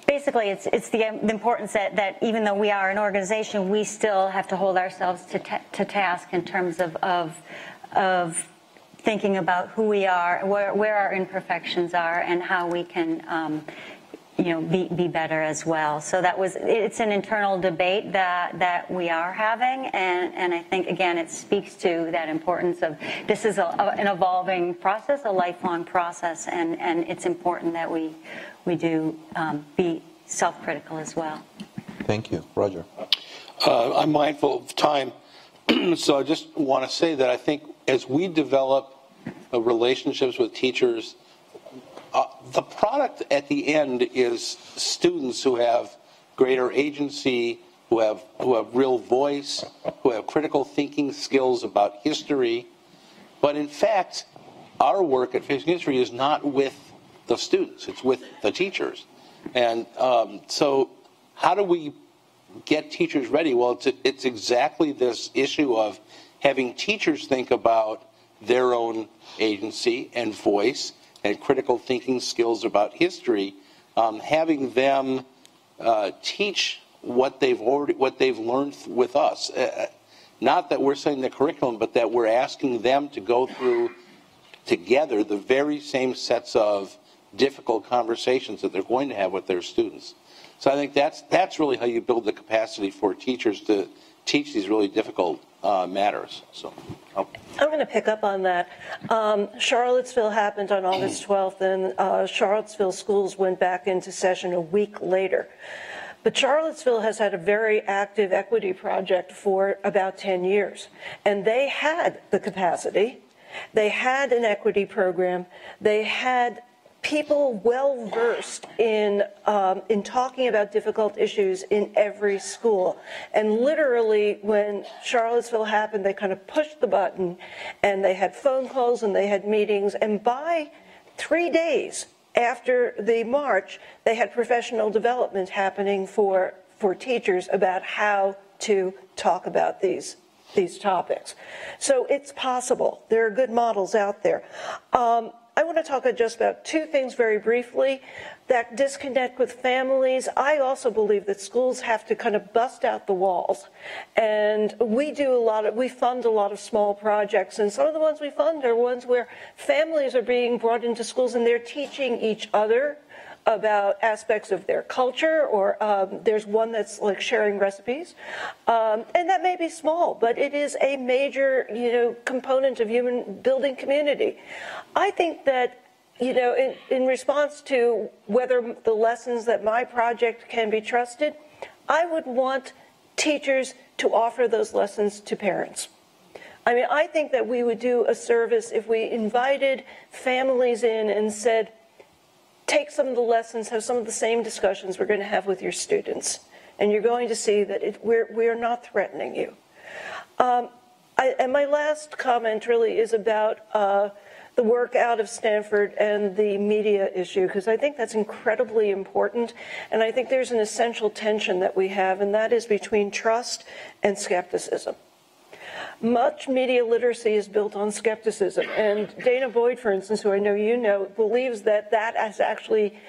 basically it's the importance that even though we are an organization, we still have to hold ourselves to task in terms of thinking about who we are, where our imperfections are, and how we can be better as well. So it's an internal debate that we are having, and I think again it speaks to that importance of this is an evolving process, a lifelong process, and it's important that we do be self-critical as well. Thank you. Roger. I'm mindful of time, so I just want to say that I think as we develop relationships with teachers, the product at the end is students who have greater agency, who have real voice, who have critical thinking skills about history. But in fact, our work at Facing History is not with the students, it's with the teachers. And so how do we get teachers ready? Well, it's exactly this issue of having teachers think about their own agency and voice and critical thinking skills about history, having them teach what they've learned with us. Not that we're setting the curriculum, but that we're asking them to go through together the very same sets of difficult conversations that they're going to have with their students. So I think that's really how you build the capacity for teachers to teach these really difficult matters. So. I'm going to pick up on that. Charlottesville happened on August 12th, and Charlottesville schools went back into session a week later. But Charlottesville has had a very active equity project for about 10 years, and they had the capacity. They had an equity program. They had people well-versed in talking about difficult issues in every school. And literally, when Charlottesville happened, they kind of pushed the button, and they had phone calls, and they had meetings, and by 3 days after the march, they had professional development happening for teachers about how to talk about these topics. So it's possible. There are good models out there. I want to talk just about two things very briefly. That disconnect with families. I also believe that schools have to kind of bust out the walls. And we fund a lot of small projects, and some of the ones we fund are ones where families are being brought into schools and they're teaching each other about aspects of their culture, or there's one that's like sharing recipes. And that may be small, but it is a major, component of human building community. I think that, in response to whether the lessons that my project can be trusted, I would want teachers to offer those lessons to parents. I mean, I think that we would do a service if we invited families in and said, take some of the lessons, have some of the same discussions we're going to have with your students, and you're going to see that we're not threatening you. And my last comment really is about the work out of Stanford and the media issue, because I think that's incredibly important, and I think there's an essential tension that we have, and that is between trust and skepticism. Much media literacy is built on skepticism, and Dana Boyd, for instance, who I know you know, believes that that has actually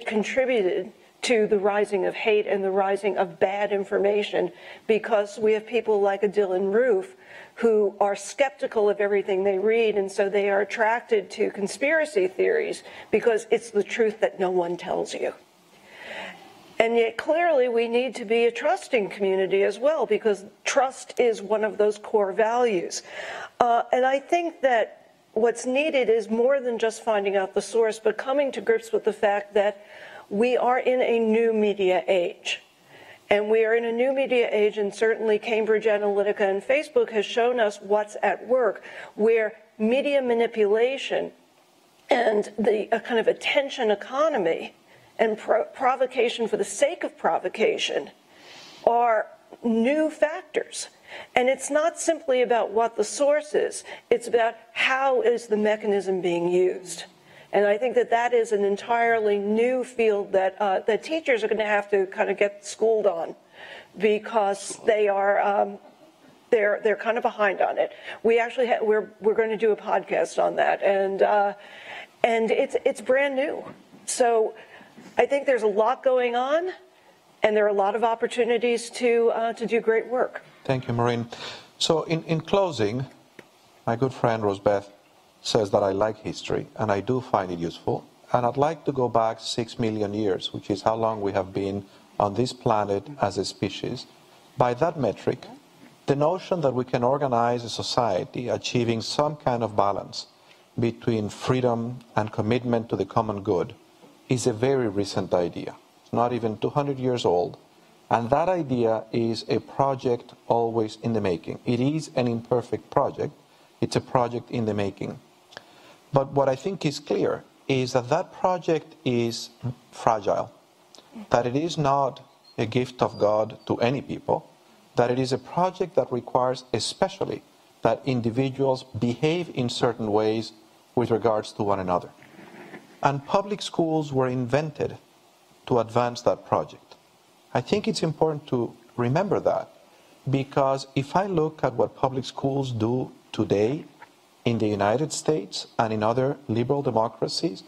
contributed to the rising of hate and the rising of bad information, because we have people like a Dylan Roof who are skeptical of everything they read, and so they are attracted to conspiracy theories because it's the truth that no one tells you. And yet clearly we need to be a trusting community as well, because trust is one of those core values. And I think that what's needed is more than just finding out the source, but coming to grips with the fact that we are in a new media age. And we are in a new media age, and certainly Cambridge Analytica and Facebook has shown us what's at work, where media manipulation and the kind of attention economy and provocation for the sake of provocation are new factors. And it's not simply about what the source is, it's about how is the mechanism being used. And I think that that is an entirely new field that that teachers are going to have to kind of get schooled on, because they are they're kind of behind on it. We actually we're going to do a podcast on that, and it's brand new. So I think there's a lot going on, and there are a lot of opportunities to do great work. Thank you, Maureen. So in closing, my good friend Rosabeth says that I like history, and I do find it useful. And I'd like to go back 6 million years, which is how long we have been on this planet as a species. By that metric, the notion that we can organize a society achieving some kind of balance between freedom and commitment to the common good is a very recent idea. It's not even 200 years old. And that idea is a project always in the making. It is an imperfect project. It's a project in the making. But what I think is clear is that that project is fragile, that it is not a gift of God to any people, that it is a project that requires especially that individuals behave in certain ways with regards to one another. And public schools were invented to advance that project. I think it's important to remember that, because if I look at what public schools do today in the United States and in other liberal democracies,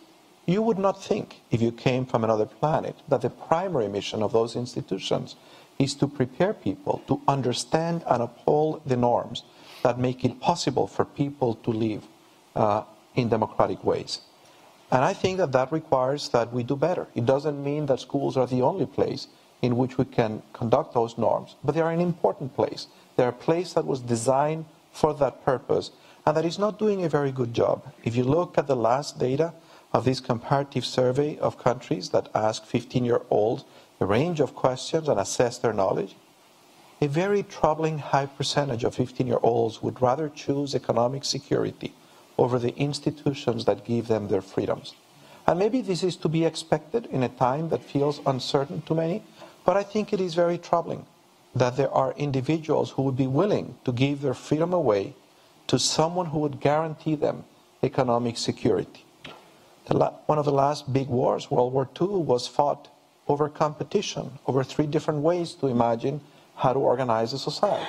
you would not think, if you came from another planet, that the primary mission of those institutions is to prepare people to understand and uphold the norms that make it possible for people to live in democratic ways. And I think that that requires that we do better. It doesn't mean that schools are the only place in which we can conduct those norms, but they are an important place. They're a place that was designed for that purpose, and that is not doing a very good job. If you look at the last data of this comparative survey of countries that ask 15-year-olds a range of questions and assess their knowledge, a very troubling high percentage of 15-year-olds would rather choose economic security over the institutions that give them their freedoms. And maybe this is to be expected in a time that feels uncertain to many, but I think it is very troubling that there are individuals who would be willing to give their freedom away to someone who would guarantee them economic security. One of the last big wars, World War II, was fought over competition, over 3 different ways to imagine how to organize a society.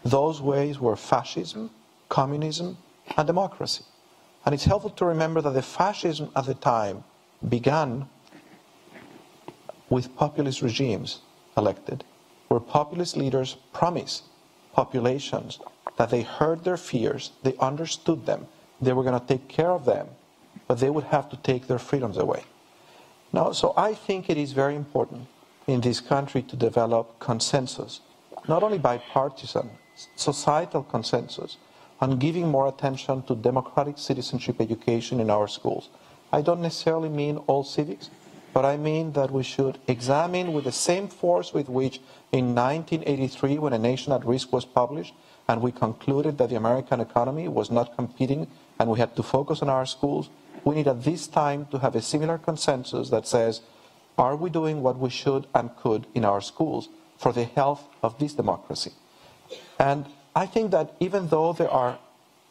Those ways were fascism, communism, and democracy. And it's helpful to remember that the fascism at the time began with populist regimes elected, where populist leaders promised populations that they heard their fears, they understood them, they were going to take care of them, but they would have to take their freedoms away. Now, so I think it is very important in this country to develop consensus, not only bipartisan, societal consensus, on giving more attention to democratic citizenship education in our schools. I don't necessarily mean all civics, but I mean that we should examine with the same force with which in 1983, when A Nation at Risk was published, and we concluded that the American economy was not competing and we had to focus on our schools, we need at this time to have a similar consensus that says, are we doing what we should and could in our schools for the health of this democracy? And I think that even though there are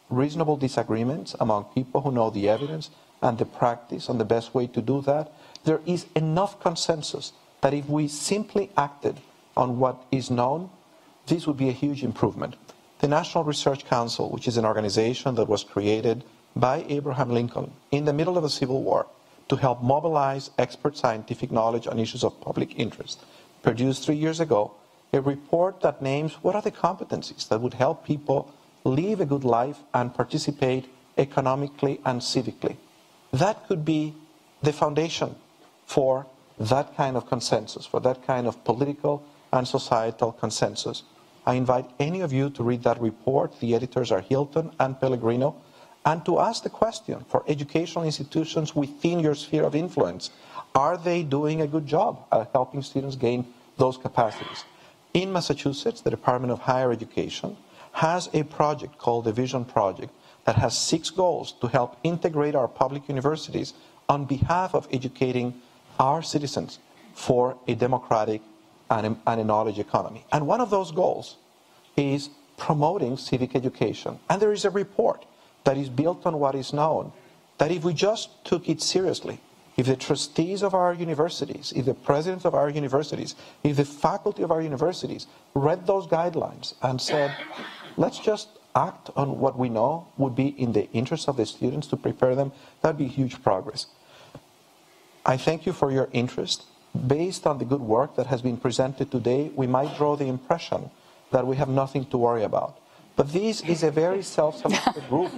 reasonable disagreements among people who know the evidence and the practice and the best way to do that, there is enough consensus that if we simply acted on what is known, this would be a huge improvement. The National Research Council, which is an organization that was created by Abraham Lincoln in the middle of the Civil War to help mobilize expert scientific knowledge on issues of public interest, produced 3 years ago a report that names what are the competencies that would help people live a good life and participate economically and civically. That could be the foundation for that kind of consensus, for that kind of political and societal consensus. I invite any of you to read that report. The editors are Hilton and Pellegrino, and to ask the question for educational institutions within your sphere of influence, are they doing a good job at helping students gain those capacities? In Massachusetts, the Department of Higher Education has a project called the Vision Project that has 6 goals to help integrate our public universities on behalf of educating our citizens for a democratic and a knowledge economy. And one of those goals is promoting civic education. And there is a report that is built on what is known, that if we just took it seriously, if the trustees of our universities, if the presidents of our universities, if the faculty of our universities read those guidelines and said, let's just act on what we know would be in the interest of the students to prepare them, that'd be huge progress. I thank you for your interest. Based on the good work that has been presented today, we might draw the impression that we have nothing to worry about. But this is a very self-selected group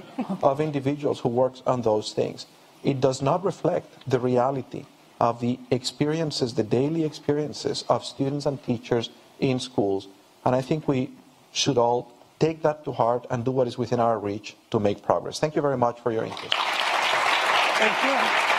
of individuals who works on those things. It does not reflect the reality of the experiences, the daily experiences of students and teachers in schools. And I think we should all take that to heart and do what is within our reach to make progress. Thank you very much for your interest. Thank you.